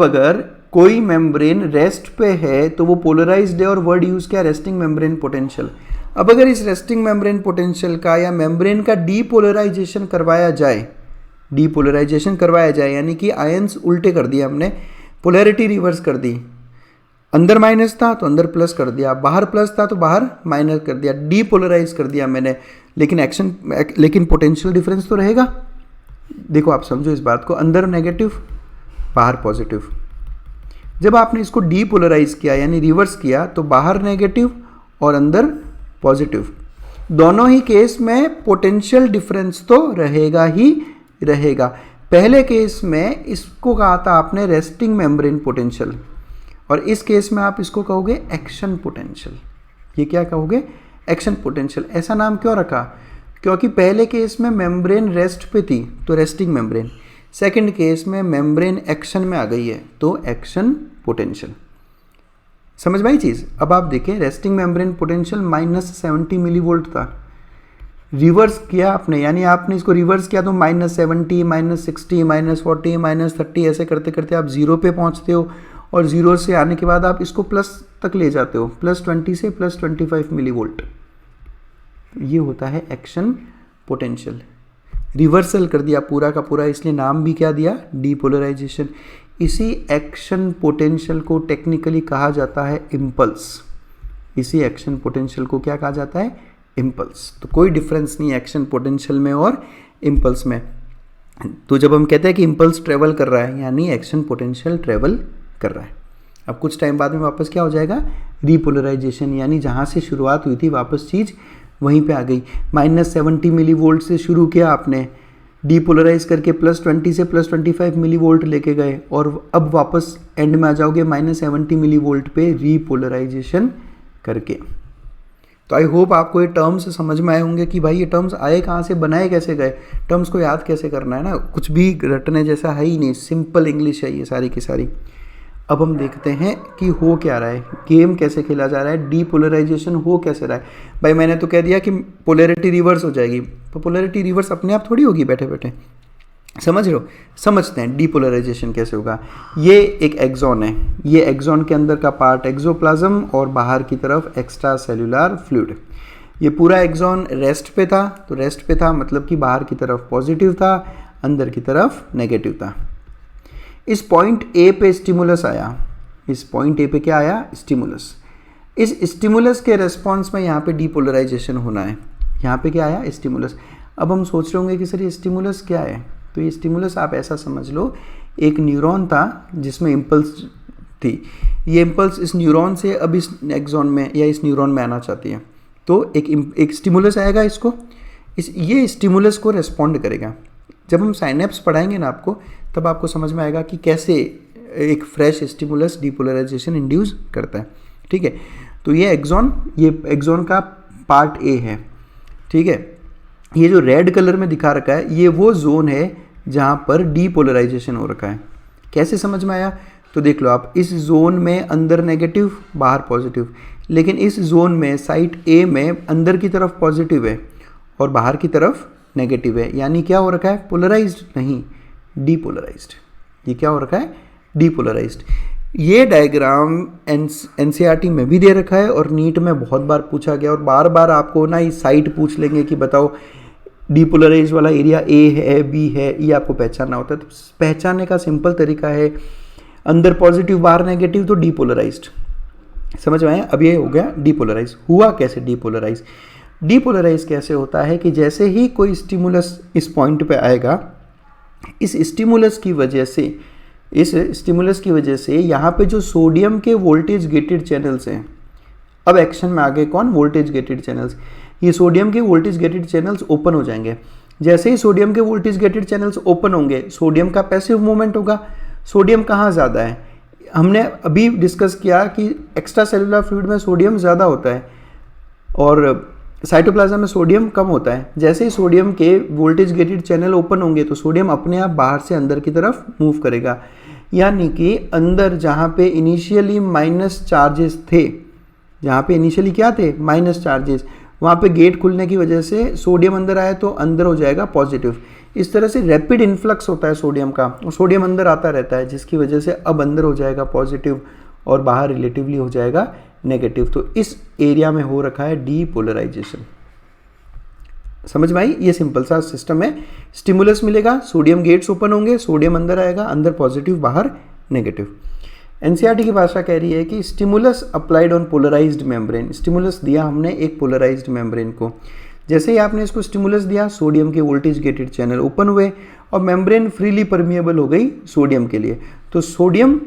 अगर कोई मेम्ब्रेन रेस्ट पे है तो वो पोलराइज्ड है और वर्ड यूज किया रेस्टिंग मेम्ब्रेन पोटेंशियल। अब अगर इस रेस्टिंग मेम्ब्रेन पोटेंशियल का या मेम्ब्रेन का डीपोलराइजेशन करवाया जाए, यानी कि आयंस उल्टे कर दिया हमने, पोलैरिटी रिवर्स कर दी, अंदर माइनस था तो अंदर प्लस कर दिया, बाहर प्लस था तो बाहर माइनस कर दिया, डीपोलराइज कर दिया मैंने, लेकिन पोटेंशियल डिफरेंस तो रहेगा। देखो आप समझो इस बात को, अंदर नेगेटिव बाहर पॉजिटिव। जब आपने इसको डीपोलराइज किया यानी रिवर्स किया, तो बाहर नेगेटिव और अंदर पॉजिटिव, दोनों ही केस में पोटेंशियल डिफरेंस तो रहेगा ही रहेगा। पहले केस में इसको कहा था आपने रेस्टिंग मेम्ब्रेन पोटेंशियल, और इस केस में आप इसको कहोगे एक्शन पोटेंशियल। ये क्या कहोगे, एक्शन पोटेंशियल। ऐसा नाम क्यों रखा, क्योंकि पहले केस में मेम्ब्रेन रेस्ट पे थी तो रेस्टिंग मेम्ब्रेन, सेकंड केस में मेम्ब्रेन एक्शन में आ गई है तो एक्शन पोटेंशियल। समझ में आई चीज़? अब आप देखें, रेस्टिंग मेम्ब्रेन पोटेंशियल -70 मिलीवोल्ट था, रिवर्स किया आपने, यानी आपने इसको रिवर्स किया तो -70, -60, -40, -30 ऐसे करते करते आप 0 पे पहुंचते हो, और 0 से आने के बाद आप इसको प्लस तक ले जाते हो, +20 से +25 मिलीवोल्ट। ये होता है एक्शन पोटेंशियल। रिवर्सल कर दिया पूरा का पूरा, इसलिए नाम भी क्या दिया, डीपोलराइजेशन। इसी एक्शन पोटेंशियल को टेक्निकली कहा जाता है इम्पल्स। इसी एक्शन पोटेंशियल को क्या कहा जाता है, इम्पल्स। तो कोई डिफरेंस नहीं है एक्शन पोटेंशियल में और इम्पल्स में। तो जब हम कहते हैं कि इम्पल्स ट्रेवल कर रहा है, यानी एक्शन पोटेंशियल ट्रेवल कर रहा है। अब कुछ टाइम बाद में वापस क्या हो जाएगा, रीपोलराइजेशन, यानी जहाँ से शुरुआत हुई थी वापस चीज़ वहीं पे आ गई। -70 मिली वोल्ट से शुरू किया आपने, डीपोलराइज करके +20 से +25 मिली वोल्ट लेके गए, और अब वापस एंड में आ जाओगे -70 मिली वोल्ट पे रीपोलराइजेशन करके। तो आई होप आपको ये टर्म्स समझ में आए होंगे कि भाई ये टर्म्स आए कहाँ से, बनाए कैसे गए, टर्म्स को याद कैसे करना है ना। कुछ भी रटने जैसा है ही नहीं, सिंपल इंग्लिश है ये सारी की सारी। अब हम देखते हैं कि हो क्या रहा है, गेम कैसे खेला जा रहा है, डीपोलराइजेशन हो कैसे रहा है। भाई मैंने तो कह दिया कि पोलैरिटी रिवर्स हो जाएगी, तो पोलैरिटी रिवर्स अपने आप थोड़ी होगी बैठे बैठे, समझ रहे हो। समझते हैं डीपोलराइजेशन कैसे होगा। ये एक एक्सॉन है, ये एक्सॉन के अंदर का पार्ट एक्सोप्लाज्म और बाहर की तरफ एक्स्ट्रा सेल्यूलर फ्लूइड। ये पूरा एक्सॉन रेस्ट पे था, तो रेस्ट पे था मतलब कि बाहर की तरफ पॉजिटिव था, अंदर की तरफ नेगेटिव था। इस पॉइंट ए पे स्टिमुलस आया, इस पॉइंट ए पे क्या आया, स्टिमुलस। इस स्टिमुलस के रेस्पॉन्स में यहाँ पे डीपोलराइजेशन होना है। यहाँ पे क्या आया, स्टिमुलस। अब हम सोच रहे होंगे कि सर ये स्टिमुलस क्या है, तो ये स्टिमुलस आप ऐसा समझ लो, एक न्यूरॉन था जिसमें इम्पल्स थी। ये इम्पल्स इस न्यूरॉन से अब इस एक्सॉन में या इस न्यूरॉन में आना चाहती है, तो एक स्टिमुलस आएगा इसको, ये स्टिमुलस को रेस्पॉन्ड करेगा। जब हम साइनेप्स पढ़ाएंगे ना आपको, तब आपको समझ में आएगा कि कैसे एक फ्रेश स्टिमुलस डीपोलराइजेशन इंड्यूस करता है। ठीक है, तो ये एक्सॉन का पार्ट ए है। ठीक है, ये जो रेड कलर में दिखा रखा है ये वो जोन है जहाँ पर डीपोलराइजेशन हो रखा है। कैसे समझ में आया, तो देख लो आप, इस जोन में अंदर नेगेटिव बाहर पॉजिटिव, लेकिन इस जोन में साइट ए में अंदर की तरफ पॉजिटिव है और बाहर की तरफ नेगेटिव है, यानी क्या हो रखा है, पोलराइज्ड नहीं, डीपोलराइज्ड। ये क्या हो रखा है, डीपोलराइज्ड। ये डायग्राम एनसीईआरटी में भी दे रखा है और नीट में बहुत बार पूछा गया, और बार बार आपको ना ये साइट पूछ लेंगे कि बताओ डीपोलराइज वाला एरिया ए है बी है, ये आपको पहचानना होता है। तो पहचानने का सिंपल तरीका है, अंदर पॉजिटिव बाहर नेगेटिव, तो डीपोलराइज्ड। समझ में आया। अब ये हो गया डीपोलराइज। हुआ कैसे डीपोलराइज, डीपोलराइज कैसे होता है कि जैसे ही कोई स्टिमुलस इस पॉइंट पे आएगा, इस स्टिमुलस की वजह से यहाँ पे जो सोडियम के वोल्टेज गेटेड चैनल्स हैं, अब एक्शन में आ गए कौन, वोल्टेज गेटेड चैनल्स। ये सोडियम के वोल्टेज गेटेड चैनल्स ओपन हो जाएंगे। जैसे ही सोडियम के वोल्टेज गेटेड चैनल्स ओपन होंगे, सोडियम का पैसिव मूवमेंट होगा। सोडियम कहाँ ज़्यादा है, हमने अभी डिस्कस किया कि एक्स्ट्रा सेलुलर फ्लूइड में सोडियम ज़्यादा होता है और साइटोप्लाज्म में सोडियम कम होता है। जैसे ही सोडियम के वोल्टेज गेटेड चैनल ओपन होंगे तो सोडियम अपने आप बाहर से अंदर की तरफ मूव करेगा, यानी कि अंदर जहाँ पे इनिशियली माइनस चार्जेस थे, जहाँ पे इनिशियली क्या थे, माइनस चार्जेस, वहाँ पे गेट खुलने की वजह से सोडियम अंदर आए तो अंदर हो जाएगा पॉजिटिव। इस तरह से रैपिड इन्फ्लक्स होता है सोडियम का, और सोडियम अंदर आता रहता है, जिसकी वजह से अब अंदर हो जाएगा पॉजिटिव और बाहर रिलेटिवली हो जाएगा नेगेटिव। तो इस एरिया में हो रखा है डीपोलराइजेशन। समझ में आई। ये सिंपल सा सिस्टम है। स्टिमुलस मिलेगा, सोडियम गेट्स ओपन होंगे, सोडियम अंदर आएगा, अंदर पॉजिटिव बाहर नेगेटिव। एनसीईआरटी की भाषा कह रही है कि stimulus applied on polarised membrane. Stimulus दिया हमने एक पोलराइज्ड मेम्ब्रेन को, जैसे ही आपने इसको स्टिमुलस दिया, सोडियम के वोल्टेज गेटेड चैनल ओपन हुए और मेम्ब्रेन फ्रीली परमिएबल हो गई सोडियम के लिए। तो सोडियम,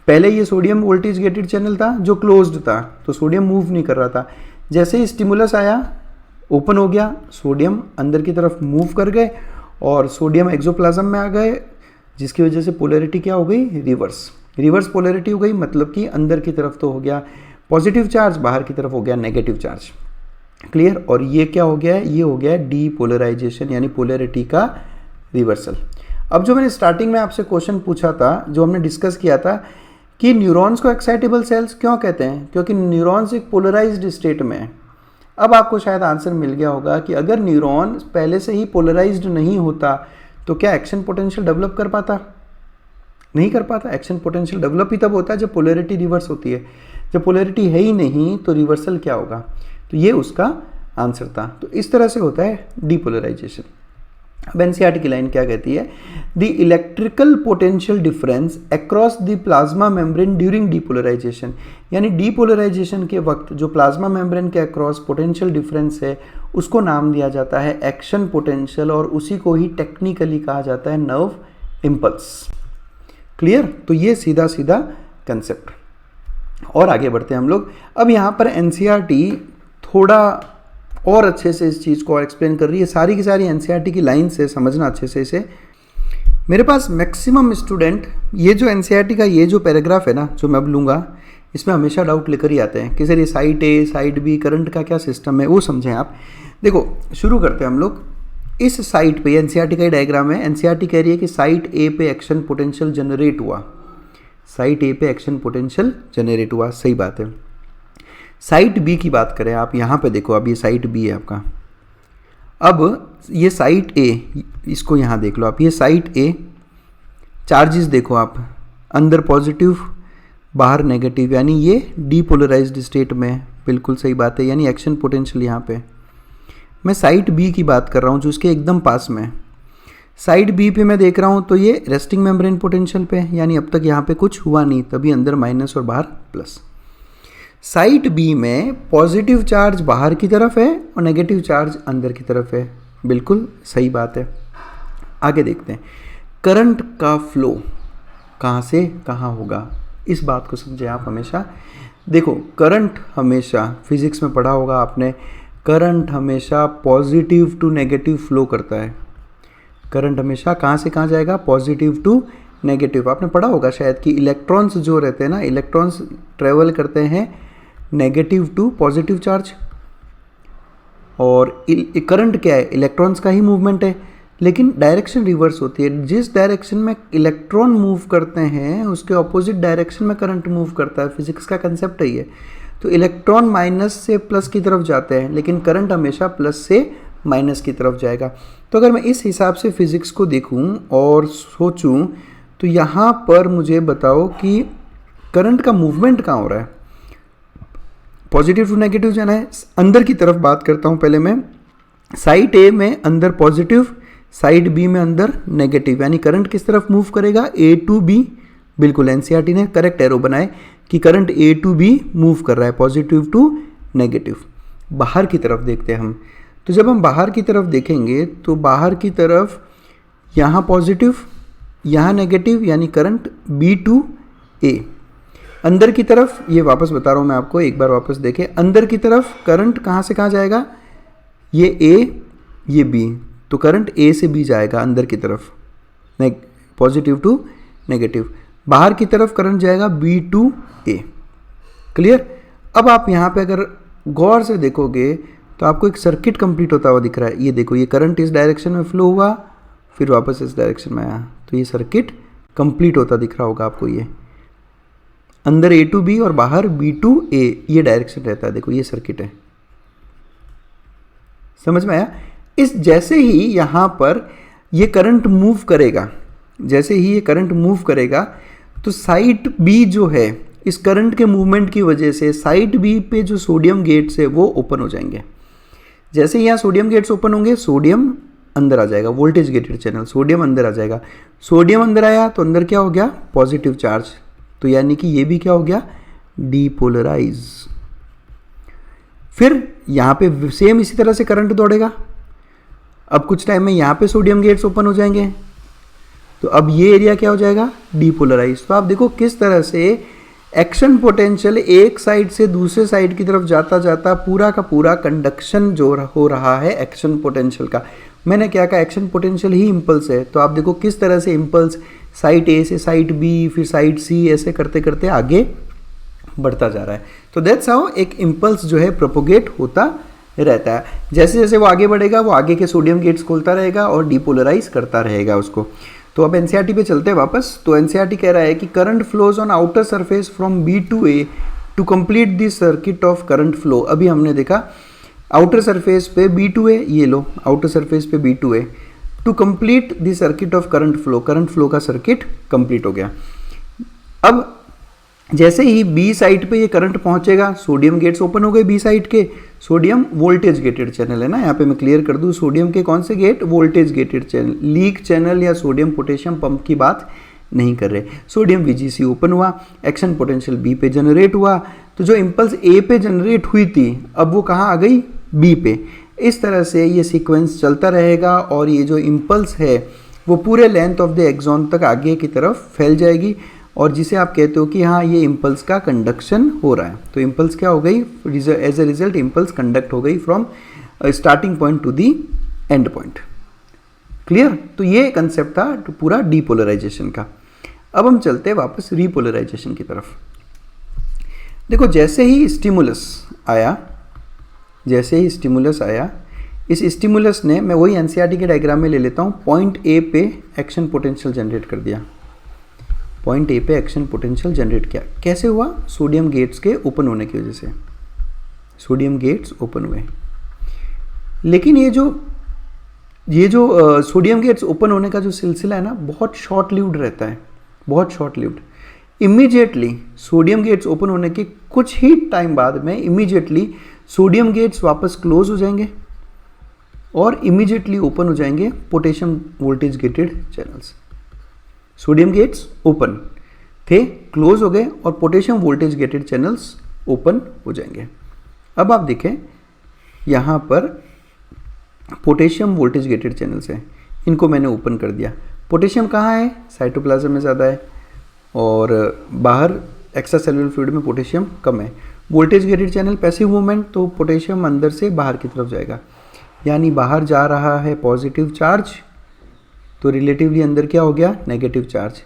पहले ये सोडियम वोल्टेज गेटेड चैनल था जो क्लोज्ड था, तो सोडियम मूव नहीं कर रहा था। जैसे ही स्टिमुलस आया, ओपन हो गया, सोडियम अंदर की तरफ मूव कर गए और सोडियम एक्सोप्लाज्म में आ गए, जिसकी वजह से पोलैरिटी क्या हो गई, रिवर्स पोलैरिटी हो गई। मतलब कि अंदर की तरफ तो हो गया पॉजिटिव चार्ज, बाहर की तरफ हो गया नेगेटिव चार्ज। क्लियर। और ये क्या हो गया है, ये हो गया डीपोलराइजेशन, यानी पोलैरिटी का रिवर्सल। अब जो मैंने स्टार्टिंग में आपसे क्वेश्चन पूछा था, जो हमने डिस्कस किया था कि न्यूरॉन्स को एक्साइटेबल सेल्स क्यों कहते हैं, क्योंकि न्यूरॉन्स एक पोलराइज्ड स्टेट में है। अब आपको शायद आंसर मिल गया होगा कि अगर न्यूरॉन पहले से ही पोलराइज्ड नहीं होता तो क्या एक्शन पोटेंशियल डेवलप कर पाता, नहीं कर पाता। एक्शन पोटेंशियल डेवलप ही तब होता है जब पोलैरिटी रिवर्स होती है। जब पोलैरिटी है ही नहीं तो रिवर्सल क्या होगा, तो ये उसका आंसर था। तो इस तरह से होता है डीपोलराइजेशन। अब एनसीईआरटी की लाइन क्या कहती है, the electrical potential difference across the plasma membrane during depolarisation, यानी डीपोलराइजेशन के वक्त जो प्लाज्मा मेम्ब्रेन के अक्रॉस पोटेंशियल डिफरेंस है उसको नाम दिया जाता है एक्शन पोटेंशियल, और उसी को ही टेक्निकली कहा जाता है नर्व इम्पल्स। क्लियर? तो ये सीधा सीधा कंसेप्ट। और आगे बढ़ते हैं हम लोग। अब यहाँ पर एनसीईआरटी थोड़ा और अच्छे से इस चीज़ को और एक्सप्लेन कर रही है। सारी की सारी एनसीईआरटी की लाइन से समझना अच्छे से इसे। मेरे पास मैक्सिमम स्टूडेंट ये जो एनसीईआरटी का ये जो पैराग्राफ है ना, जो मैं अब लूँगा, इसमें हमेशा डाउट लेकर ही आते हैं कि सर ये साइट ए साइट बी करंट का क्या सिस्टम है, वो समझें आप। देखो शुरू करते हैं हम लोग। इस साइट पे एनसीईआरटी का ही डायग्राम है। एनसीईआरटी कह रही है कि साइट ए पे एक्शन पोटेंशियल जनरेट हुआ, साइट ए पे एक्शन पोटेंशियल जनरेट हुआ, सही बात है। साइट बी की बात करें आप, यहाँ पे देखो, अब ये साइट बी है आपका। अब ये साइट ए, इसको यहाँ देख लो आप, ये साइट ए, चार्जेस देखो आप, अंदर पॉजिटिव बाहर नेगेटिव, यानी ये डीपोलराइज्ड स्टेट में, बिल्कुल सही बात है, यानी एक्शन पोटेंशियल यहाँ पे। मैं साइट बी की बात कर रहा हूँ जो इसके एकदम पास में। साइड बी पे मैं देख रहा हूँ तो ये रेस्टिंग मेम्ब्रेन पोटेंशियल पे, यानी अब तक यहाँ पे कुछ हुआ नहीं, तभी अंदर माइनस और बाहर प्लस। साइड बी में पॉजिटिव चार्ज बाहर की तरफ है और नेगेटिव चार्ज अंदर की तरफ है, बिल्कुल सही बात है। आगे देखते हैं, करंट का फ्लो कहाँ से कहाँ होगा, इस बात को समझे आप हमेशा। देखो करंट हमेशा, फिजिक्स में पढ़ा होगा आपने, करंट हमेशा पॉजिटिव टू नेगेटिव फ्लो करता है। करंट हमेशा कहाँ से कहाँ जाएगा, पॉजिटिव टू नेगेटिव। आपने पढ़ा होगा शायद कि इलेक्ट्रॉन्स जो रहते हैं ना, इलेक्ट्रॉन्स ट्रेवल करते हैं नेगेटिव टू पॉजिटिव चार्ज, और करंट क्या है, इलेक्ट्रॉन्स का ही मूवमेंट है, लेकिन डायरेक्शन रिवर्स होती है। जिस डायरेक्शन में इलेक्ट्रॉन मूव करते हैं उसके ऑपोजिट डायरेक्शन में करंट मूव करता है। फिजिक्स का कंसेप्ट है ये। तो इलेक्ट्रॉन माइनस से प्लस की तरफ जाते हैं, लेकिन करंट हमेशा प्लस से माइनस की तरफ जाएगा। तो अगर मैं इस हिसाब से फिजिक्स को देखूं और सोचूं तो यहाँ पर मुझे बताओ कि करंट का मूवमेंट कहाँ हो रहा है, पॉजिटिव टू नेगेटिव जाना है। अंदर की तरफ बात करता हूँ पहले मैं। साइड ए में अंदर पॉजिटिव, साइड बी में अंदर नेगेटिव, यानी करंट किस तरफ मूव करेगा, ए टू बी। बिल्कुल एनसीईआरटी ने करेक्ट एरो बनाए कि current A to B move कर रहा है, पॉजिटिव टू नेगेटिव। बाहर की तरफ देखते हैं हम। तो जब हम बाहर की तरफ देखेंगे तो बाहर की तरफ यहाँ पॉजिटिव यहाँ नेगेटिव, यानी करंट बी टू ए। अंदर की तरफ, ये वापस बता रहा हूँ मैं आपको, एक बार वापस देखें। अंदर की तरफ करंट कहाँ से कहाँ जाएगा, ये ए ये बी, तो करंट ए से बी जाएगा अंदर की तरफ, पॉजिटिव टू नेगेटिव। बाहर की तरफ करंट जाएगा बी टू ए। क्लियर? अब आप यहाँ पे अगर गौर से देखोगे तो आपको एक सर्किट कंप्लीट होता हुआ दिख रहा है। ये देखो, ये करंट इस डायरेक्शन में फ्लो हुआ, फिर वापस इस डायरेक्शन में आया, तो ये सर्किट कंप्लीट होता दिख रहा होगा आपको। ये अंदर ए टू बी और बाहर बी टू ए, ये डायरेक्शन रहता है। देखो ये सर्किट है, समझ में आया? इस जैसे ही यहाँ पर ये करंट मूव करेगा, जैसे ही ये करंट मूव करेगा तो साइड बी जो है, इस करंट के मूवमेंट की वजह से साइड बी पे जो सोडियम गेट्स है वो ओपन हो जाएंगे। जैसे ही यहाँ सोडियम गेट्स ओपन होंगे, सोडियम अंदर आ जाएगा, वोल्टेज गेटेड चैनल, सोडियम अंदर आ जाएगा। सोडियम अंदर आया तो अंदर क्या हो गया, पॉजिटिव चार्ज, तो यानी कि ये भी क्या हो गया, डीपोलराइज। फिर यहाँ पे सेम इसी तरह से करंट दौड़ेगा। अब कुछ टाइम में यहाँ पे सोडियम गेट्स ओपन हो जाएंगे, तो अब ये एरिया क्या हो जाएगा, डीपोलराइज। तो आप देखो किस तरह से एक्शन पोटेंशियल एक साइड से दूसरे साइड की तरफ जाता जाता पूरा का पूरा कंडक्शन जो हो रहा है एक्शन पोटेंशियल का। मैंने क्या कहा, एक्शन पोटेंशियल ही इम्पल्स है। तो आप देखो किस तरह से इम्पल्स साइड ए से साइड बी, फिर साइड सी, ऐसे करते करते आगे बढ़ता जा रहा है। तो दैट्स हाउ एक इम्पल्स जो है प्रोपोगेट होता रहता है। जैसे जैसे वो आगे बढ़ेगा वो आगे के सोडियम गेट्स खोलता रहेगा और डीपोलराइज करता रहेगा उसको। तो अब एनसीईआरटी पे चलते हैं वापस। तो एनसीईआरटी कह रहा है कि current flows on outer surface from B to A to complete the circuit of current flow. अभी हमने देखा आउटर सरफेस पे बी टू ए, ये लो आउटर सरफेस पे B to A, to complete the circuit of current flow का circuit complete हो गया। अब जैसे ही बी साइड पे ये करंट पहुंचेगा, सोडियम गेट्स ओपन हो गए बी साइड के, सोडियम वोल्टेज गेटेड चैनल है ना, यहाँ पे मैं क्लियर कर दूँ, सोडियम के कौन से gate, voltage gated channel, leak channel या सोडियम पोटेशियम पंप की बात नहीं कर रहे। सोडियम VGC ओपन हुआ, एक्शन पोटेंशियल B पे जनरेट हुआ, तो जो इम्पल्स A पे जनरेट हुई थी अब वो कहाँ आ गई, B पे। इस तरह से ये सीक्वेंस चलता रहेगा और ये जो इम्पल्स है वो पूरे लेंथ ऑफ द एक्सॉन तक आगे की तरफ फैल जाएगी, और जिसे आप कहते हो कि हाँ ये इम्पल्स का कंडक्शन हो रहा है। तो इम्पल्स क्या हो गई, as a result impulse conduct हो गई from starting point to the end point. Clear. तो ये कंसेप्ट था पूरा डीपोलराइजेशन का। अब हम चलते हैं वापस रीपोलराइजेशन की तरफ। देखो जैसे ही स्टिमुलस आया, इस स्टिमुलस ने, मैं वही एनसीईआरटी के डायग्राम में ले लेता हूँ, पॉइंट ए पे एक्शन पोटेंशियल जनरेट कर दिया। पॉइंट ए पे एक्शन पोटेंशियल जनरेट किया, कैसे हुआ, सोडियम गेट्स के ओपन होने की वजह से, सोडियम गेट्स ओपन हुए। लेकिन ये जो सोडियम गेट्स ओपन होने का जो सिलसिला है ना, बहुत शॉर्ट लिव्ड रहता है, बहुत short lived. Immediately sodium gates open होने के कुछ ही टाइम बाद में इमीडिएटली सोडियम गेट्स वापस क्लोज हो जाएंगे और इमीडिएटली ओपन हो जाएंगे potassium voltage gated channels. Sodium gates open थे, क्लोज हो गए और potassium voltage gated channels open हो जाएंगे। अब आप देखें यहाँ पर पोटेशियम वोल्टेज गेटेड चैनल्स हैं, इनको मैंने ओपन कर दिया। पोटेशियम कहाँ है, साइटोप्लाज्म में ज़्यादा है और बाहर एक्स्ट्रा सेलुलर फ्लूइड में पोटेशियम कम है। Voltage gated channel passive movement, तो पोटेशियम अंदर से बाहर की तरफ जाएगा, यानी बाहर जा रहा है पॉजिटिव चार्ज, तो रिलेटिवली अंदर क्या हो गया, नेगेटिव चार्ज।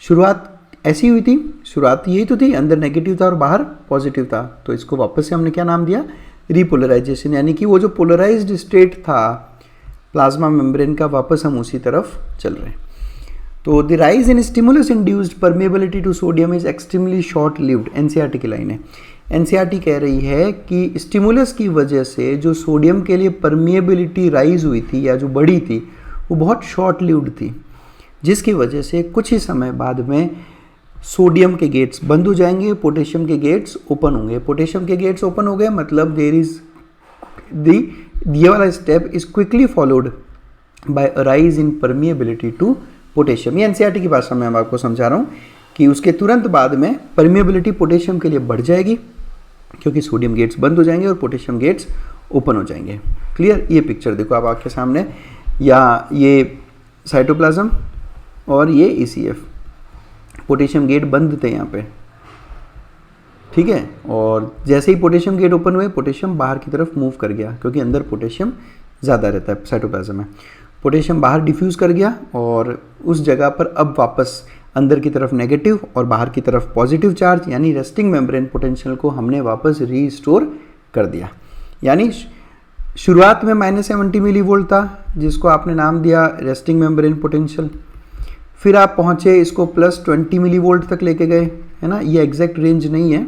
शुरुआत ऐसी हुई थी, शुरुआत यही तो थी, अंदर नेगेटिव था और बाहर पॉजिटिव था, तो इसको वापस से हमने क्या नाम दिया, रीपोलराइजेशन, यानी कि वो जो पोलराइज्ड स्टेट था प्लाज्मा मेम्ब्रेन का, वापस हम उसी तरफ चल रहे हैं। तो the rise in stimulus induced permeability to sodium is extremely short lived, NCERT की लाइन है। एनसीईआरटी कह रही है कि स्टिमुलस की वजह से जो सोडियम के लिए परमिएबिलिटी राइज हुई थी या जो बढ़ी थी वो बहुत शॉर्ट लिव्ड थी, जिसकी वजह से कुछ ही समय बाद में सोडियम के गेट्स बंद हो जाएंगे, पोटेशियम के गेट्स ओपन होंगे। पोटेशियम के गेट्स ओपन हो गए मतलब देयर इज ये वाला step is quickly followed by rise in permeability to potassium. ये एनसीईआरटी की भाषा में मैं आपको समझा रहा हूँ कि उसके तुरंत बाद में परमिएबिलिटी पोटेशियम के लिए बढ़ जाएगी क्योंकि सोडियम गेट्स बंद हो जाएंगे और पोटेशियम गेट्स ओपन हो जाएंगे। क्लियर। ये पिक्चर देखो आप आपके सामने, या ये साइटोप्लाज्म और ये ईसीएफ, पोटेशियम गेट बंद थे यहाँ पे, ठीक है। और जैसे ही पोटेशियम गेट ओपन हुए पोटेशियम बाहर की तरफ मूव कर गया क्योंकि अंदर पोटेशियम ज़्यादा रहता है साइटोप्लाज्म में। पोटेशियम बाहर डिफ्यूज कर गया और उस जगह पर अब वापस अंदर की तरफ नेगेटिव और बाहर की तरफ पॉजिटिव चार्ज, यानी रेस्टिंग मेम्ब्रेन पोटेंशियल को हमने वापस रीस्टोर कर दिया। यानी शुरुआत में -70 मिलीवोल्ट था जिसको आपने नाम दिया रेस्टिंग मेम्ब्रेन पोटेंशियल, फिर आप पहुँचे इसको +20 मिलीवोल्ट तक लेके गए, है ना। ये एग्जैक्ट रेंज नहीं है,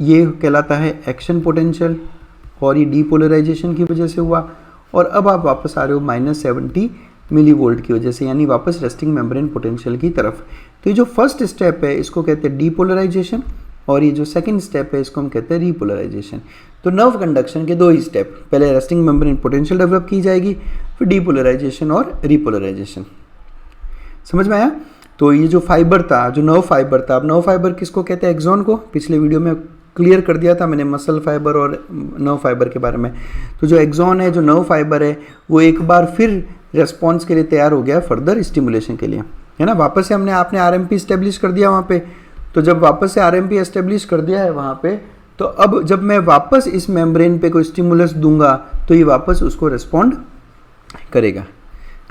ये कहलाता है एक्शन पोटेंशियल और ये डीपोलराइजेशन की वजह से हुआ। और अब आप वापस आ रहे हो -70 मिलीवोल्ट की वजह से, यानी वापस रेस्टिंग मेम्ब्रेन पोटेंशियल की तरफ। तो ये जो फर्स्ट स्टेप है इसको कहते हैं डीपोलराइजेशन और ये जो सेकंड स्टेप है इसको हम कहते हैं रीपोलराइजेशन। तो नर्व कंडक्शन के दो ही स्टेप, पहले रेस्टिंग मेम्ब्रेन पोटेंशियल डेवलप की जाएगी, फिर डीपोलराइजेशन और रीपोलराइजेशन। समझ में आया। तो ये जो फाइबर था, जो नर्व फाइबर था, अब नर्व फाइबर किसको कहते हैं, एक्सॉन को। पिछले वीडियो में क्लियर कर दिया था मैंने मसल फाइबर और नर्व फाइबर के बारे में। तो जो एक्सॉन है, जो नर्व फाइबर है, वो एक बार फिर रेस्पॉन्स के लिए तैयार हो गया फर्दर स्टिमुलेशन के लिए, है ना। वापस से आपने आरएमपी एस्टेब्लिश कर दिया वहाँ पे। तो जब वापस से आरएमपी एस्टेब्लिश कर दिया है वहाँ पे, तो अब जब मैं वापस इस मेम्ब्रेन पे कोई स्टिमुलस दूंगा तो ये वापस उसको रिस्पॉन्ड करेगा।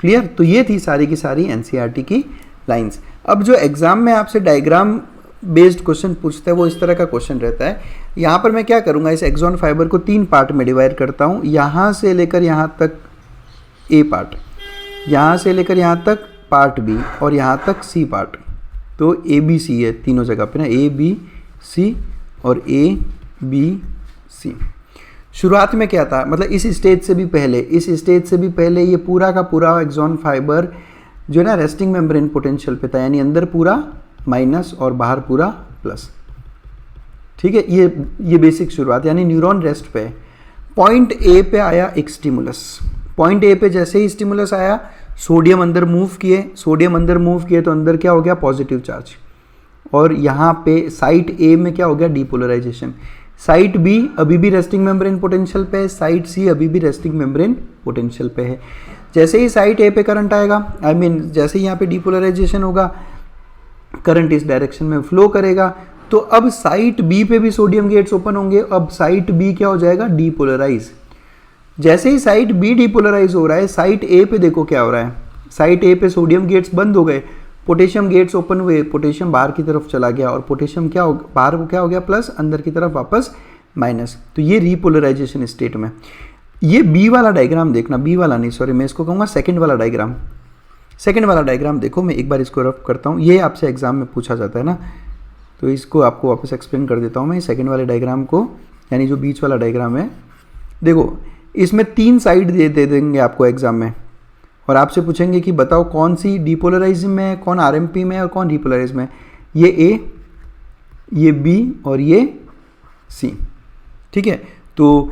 क्लियर। तो ये थी सारी की सारी एनसीईआरटी की लाइंस। अब जो एग्जाम में आपसे डायग्राम बेस्ड क्वेश्चन पूछता है वो इस तरह का क्वेश्चन रहता है। यहाँ पर मैं क्या करूँगा, इस एक्सॉन फाइबर को 3 पार्ट में डिवाइड करता हूँ। यहाँ से लेकर यहाँ तक ए पार्ट, यहाँ से लेकर यहाँ तक पार्ट बी और यहाँ तक सी पार्ट। तो ए बी सी है तीनों जगह पे ना, ए बी सी और ए बी सी। शुरुआत में क्या था, मतलब इस स्टेज से भी पहले ये पूरा का पूरा एक्सॉन फाइबर जो है ना रेस्टिंग मेम्ब्रेन पोटेंशियल पे था, यानी अंदर पूरा माइनस और बाहर पूरा प्लस। ठीक है, ये बेसिक शुरुआत, यानी न्यूरॉन रेस्ट पे है। पॉइंट ए पे आया एक स्टिमुलस, पॉइंट ए पे जैसे ही स्टिमुलस आया, सोडियम अंदर मूव किए तो अंदर क्या हो गया, पॉजिटिव चार्ज। और यहाँ पे साइट ए में क्या हो गया, डीपोलराइजेशन। साइट बी अभी भी रेस्टिंग मेम्ब्रेन पोटेंशियल पे है, साइट सी अभी भी रेस्टिंग मेम्ब्रेन पोटेंशियल पे है। जैसे ही साइट ए पे करंट आएगा, जैसे ही यहाँ पे डीपोलराइजेशन होगा, करंट इस डायरेक्शन में फ्लो करेगा, तो अब साइट बी पे भी सोडियम गेट्स ओपन होंगे। अब साइट बी क्या हो जाएगा, डीपोलराइज। जैसे ही साइट बी डीपोलराइज हो रहा है, साइट ए पे देखो क्या हो रहा है, साइट ए पे सोडियम गेट्स बंद हो गए, पोटेशियम गेट्स ओपन हुए, पोटेशियम बाहर की तरफ चला गया, और पोटेशियम बाहर क्या हो गया, प्लस, अंदर की तरफ वापस माइनस। तो ये रीपोलराइजेशन स्टेट में। ये बी वाला डायग्राम देखना, बी वाला नहीं, सॉरी, मैं इसको कहूँगा सेकंड वाला डायग्राम। सेकंड वाला डायग्राम देखो, मैं एक बार इसको रफ करता हूँ, ये आपसे एग्जाम में पूछा जाता है ना, तो इसको आपको वापस एक्सप्लेन कर देता हूँ मैं सेकंड वाले डायग्राम को, यानी जो बीच वाला डायग्राम है। देखो, इसमें 3 साइड दे देंगे आपको एग्जाम में, और आपसे पूछेंगे कि बताओ कौन सी डीपोलराइज में है, कौन आरएमपी में है और कौन डीपोलराइज में है। ये ए, ये बी और ये सी, ठीक है। तो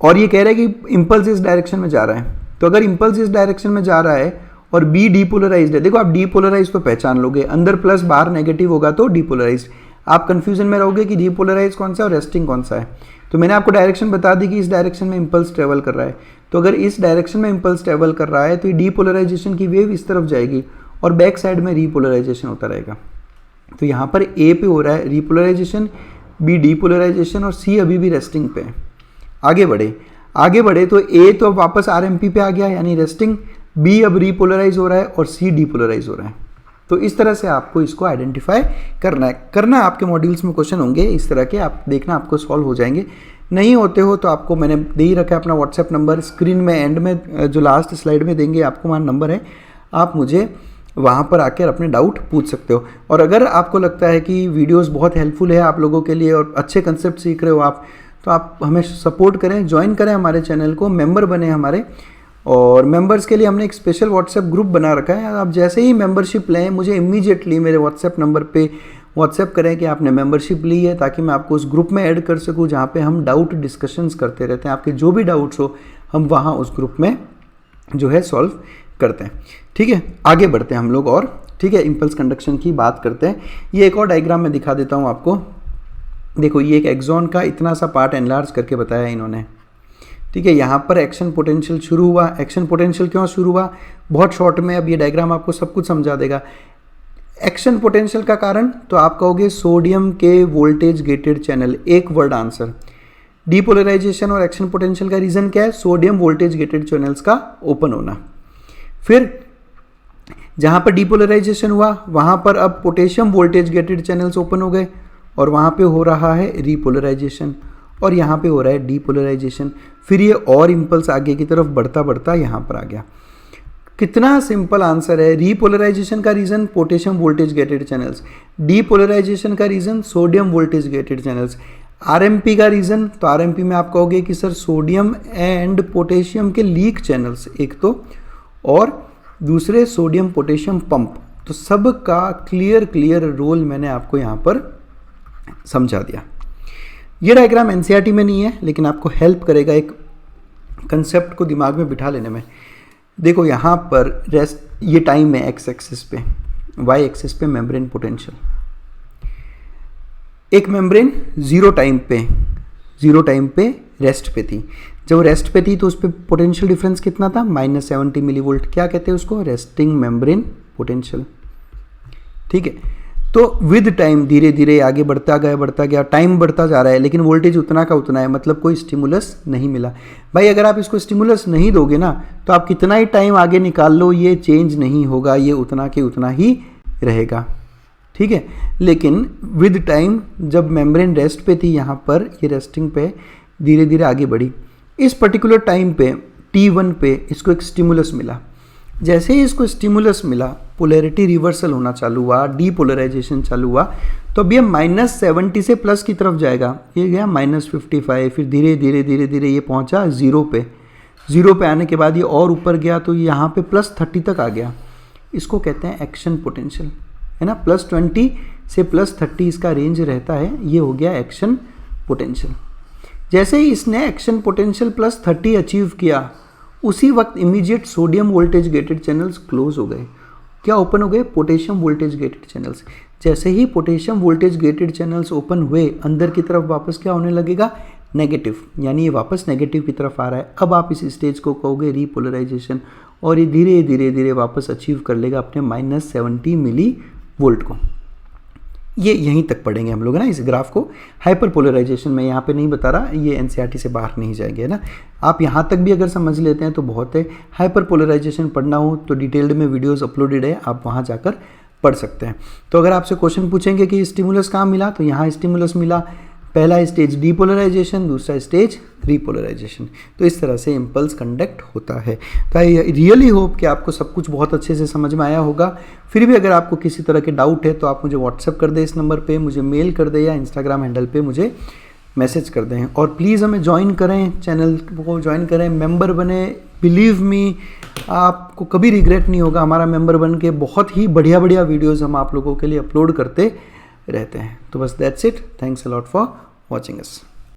और ये कह रहा है कि इम्पल्स इस डायरेक्शन में जा रहा है, तो अगर इम्पल्स इस डायरेक्शन में जा रहा है और बी डीपोलराइज्ड है, देखो आप डीपोलराइज तो पहचान लोगे, अंदर प्लस बाहर नेगेटिव होगा तो डीपोलराइज्ड। आप कंफ्यूजन में रहोगे कि डीपोलराइज कौन सा है और रेस्टिंग कौन सा है। तो मैंने आपको डायरेक्शन बता दी कि इस डायरेक्शन में इम्पल्स ट्रेवल कर रहा है, तो अगर इस डायरेक्शन में इम्पल्स ट्रेवल कर रहा है तो ये डीपोलराइजेशन की वेव इस तरफ जाएगी और बैक साइड में रीपोलराइजेशन होता रहेगा। तो यहाँ पर ए पे हो रहा है रीपोलराइजेशन, बी डीपोलराइजेशन और सी अभी भी रेस्टिंग पे है। आगे बढ़े तो ए तो अब वापस आरएमपी पे आ गया, यानी रेस्टिंग, बी अब रीपोलराइज हो रहा है और सी डीपोलराइज हो रहा है। तो इस तरह से आपको इसको आइडेंटिफाई करना है। आपके मॉड्यूल्स में क्वेश्चन होंगे इस तरह के, आप देखना आपको सॉल्व हो जाएंगे। नहीं होते हो तो आपको मैंने दे ही रखा है अपना व्हाट्सएप नंबर, स्क्रीन में एंड में जो लास्ट स्लाइड में देंगे आपको वहाँ नंबर है, आप मुझे वहाँ पर आकर अपने डाउट पूछ सकते हो। और अगर आपको लगता है कि वीडियोस बहुत हेल्पफुल है आप लोगों के लिए और अच्छे कंसेप्ट सीख रहे हो आप, तो आप हमें सपोर्ट करें, ज्वाइन करें हमारे चैनल को, मेंबर बने हमारे। और मेंबर्स के लिए हमने एक स्पेशल व्हाट्सएप ग्रुप बना रखा है। आप जैसे ही मेंबरशिप लें, मुझे इमीडिएटली मेरे व्हाट्सएप नंबर पे व्हाट्सएप करें कि आपने मेंबरशिप ली है, ताकि मैं आपको उस ग्रुप में ऐड कर सकूं जहाँ पे हम डाउट डिस्कशंस करते रहते हैं। आपके जो भी डाउट्स हो हम वहाँ उस ग्रुप में जो है सॉल्व करते हैं। ठीक है, आगे बढ़ते हैं हम लोग और, ठीक है, इम्पल्स कंडक्शन की बात करते हैं। ये एक और डायग्राम में दिखा देता हूँ आपको। देखो, ये एक एक्सॉन का इतना सा पार्ट एनलार्ज करके बताया इन्होंने। ठीक है, यहाँ पर एक्शन पोटेंशियल शुरू हुआ। एक्शन पोटेंशियल क्यों शुरू हुआ, बहुत शॉर्ट में, अब ये डायग्राम आपको सब कुछ समझा देगा। एक्शन पोटेंशियल का कारण तो आप कहोगे सोडियम के वोल्टेज गेटेड चैनल, एक वर्ड आंसर। डीपोलराइजेशन और एक्शन पोटेंशियल का रीजन क्या है, सोडियम वोल्टेज गेटेड चैनल्स का ओपन होना। फिर जहाँ पर डीपोलराइजेशन हुआ वहाँ पर अब potassium voltage gated channels open हो गए और वहाँ पे हो रहा है रीपोलराइजेशन, और यहाँ पे हो रहा है डीपोलराइजेशन। फिर ये और इम्पल्स आगे की तरफ बढ़ता बढ़ता यहाँ पर आ गया। कितना सिंपल आंसर है। रीपोलराइजेशन का reason potassium voltage gated channels, depolarisation का reason sodium voltage gated channels, RMP का रीजन, तो आरएमपी में आप कहोगे कि सर सोडियम एंड पोटेशियम के लीक चैनल्स एक तो, और दूसरे सोडियम पोटेशियम पंप। तो सब का क्लियर रोल मैंने आपको यहाँ पर समझा दिया। ये डायग्राम एनसीईआरटी में नहीं है, लेकिन आपको हेल्प करेगा एक कंसेप्ट को दिमाग में बिठा लेने में। देखो यहाँ पर रेस्ट, ये टाइम है एक्स एक्सिस पे, वाई एक्सिस पे मेम्ब्रेन पोटेंशियल। एक मेम्ब्रेन जीरो टाइम पे रेस्ट पे थी। जब रेस्ट पे थी तो उस पर पोटेंशियल डिफरेंस कितना था, -70 मिलीवोल्ट। क्या कहते हैं उसको, रेस्टिंग मेम्ब्रेन पोटेंशियल। ठीक है, तो विद टाइम धीरे धीरे आगे बढ़ता गया, टाइम बढ़ता जा रहा है, लेकिन वोल्टेज उतना का उतना है, मतलब कोई स्टिमुलस नहीं मिला। भाई अगर आप इसको स्टिमुलस नहीं दोगे ना, तो आप कितना ही टाइम आगे निकाल लो, ये चेंज नहीं होगा, ये उतना के उतना ही रहेगा। ठीक है, लेकिन विद टाइम जब मेम्ब्रेन रेस्ट पे थी, यहाँ पर ये रेस्टिंग पे धीरे धीरे आगे बढ़ी। इस पर्टिकुलर टाइम पे T1 पे इसको एक स्टिमुलस मिला। जैसे ही इसको स्टिमुलस मिला, पोलैरिटी रिवर्सल होना चालू हुआ, डीपोलराइजेशन चालू हुआ, तो अब ये -70 से प्लस की तरफ जाएगा। ये गया -55, फिर धीरे धीरे ये पहुंचा 0 पे। 0 पे आने के बाद ये और ऊपर गया तो यहाँ पे +30 तक आ गया। इसको कहते हैं एक्शन पोटेंशियल, है ना, +20 से +30 इसका रेंज रहता है। ये हो गया एक्शन पोटेंशियल। जैसे ही इसने एक्शन पोटेंशियल +30 अचीव किया, उसी वक्त immediate sodium voltage gated channels close हो गए। क्या ओपन हो गए? Potassium voltage gated channels. जैसे ही potassium voltage gated channels open हुए, अंदर की तरफ वापस क्या होने लगेगा? नेगेटिव, यानी ये वापस नेगेटिव की तरफ आ रहा है। अब आप इस स्टेज को कहोगे रीपोलराइजेशन, और ये धीरे धीरे धीरे वापस अचीव कर लेगा अपने -70 मिली वोल्ट को। ये यहीं तक पढ़ेंगे हम लोग ना इस ग्राफ को। हाइपर पोलराइजेशन में यहाँ पे नहीं बता रहा, ये एनसीईआरटी से बाहर नहीं जाएंगे, है ना। आप यहाँ तक भी अगर समझ लेते हैं तो बहुत है। हाइपर पोलराइजेशन पढ़ना हो तो डिटेल्ड में वीडियोस अपलोडेड है, आप वहाँ जाकर पढ़ सकते हैं। तो अगर आपसे क्वेश्चन पूछेंगे कि स्टिमुलस कहाँ मिला, तो यहाँ स्टिमुलस मिला। पहला स्टेज डीपोलराइजेशन, दूसरा स्टेज रीपोलराइजेशन। तो इस तरह से इम्पल्स कंडक्ट होता है। तो आई रियली होप कि आपको सब कुछ बहुत अच्छे से समझ में आया होगा। फिर भी अगर आपको किसी तरह के डाउट है तो आप मुझे व्हाट्सएप कर दें इस नंबर पे, मुझे मेल कर दें या इंस्टाग्राम हैंडल पे मुझे मैसेज कर दें। और प्लीज़ हमें ज्वाइन करें, चैनल को ज्वाइन करें, मेंबर बने। बिलीव मी, आपको कभी रिग्रेट नहीं होगा हमारा मेंबर बन के। बहुत ही बढ़िया बढ़िया वीडियोज़ हम आप लोगों के लिए अपलोड करते रहते हैं। तो बस that's it. Thanks a lot for watching us।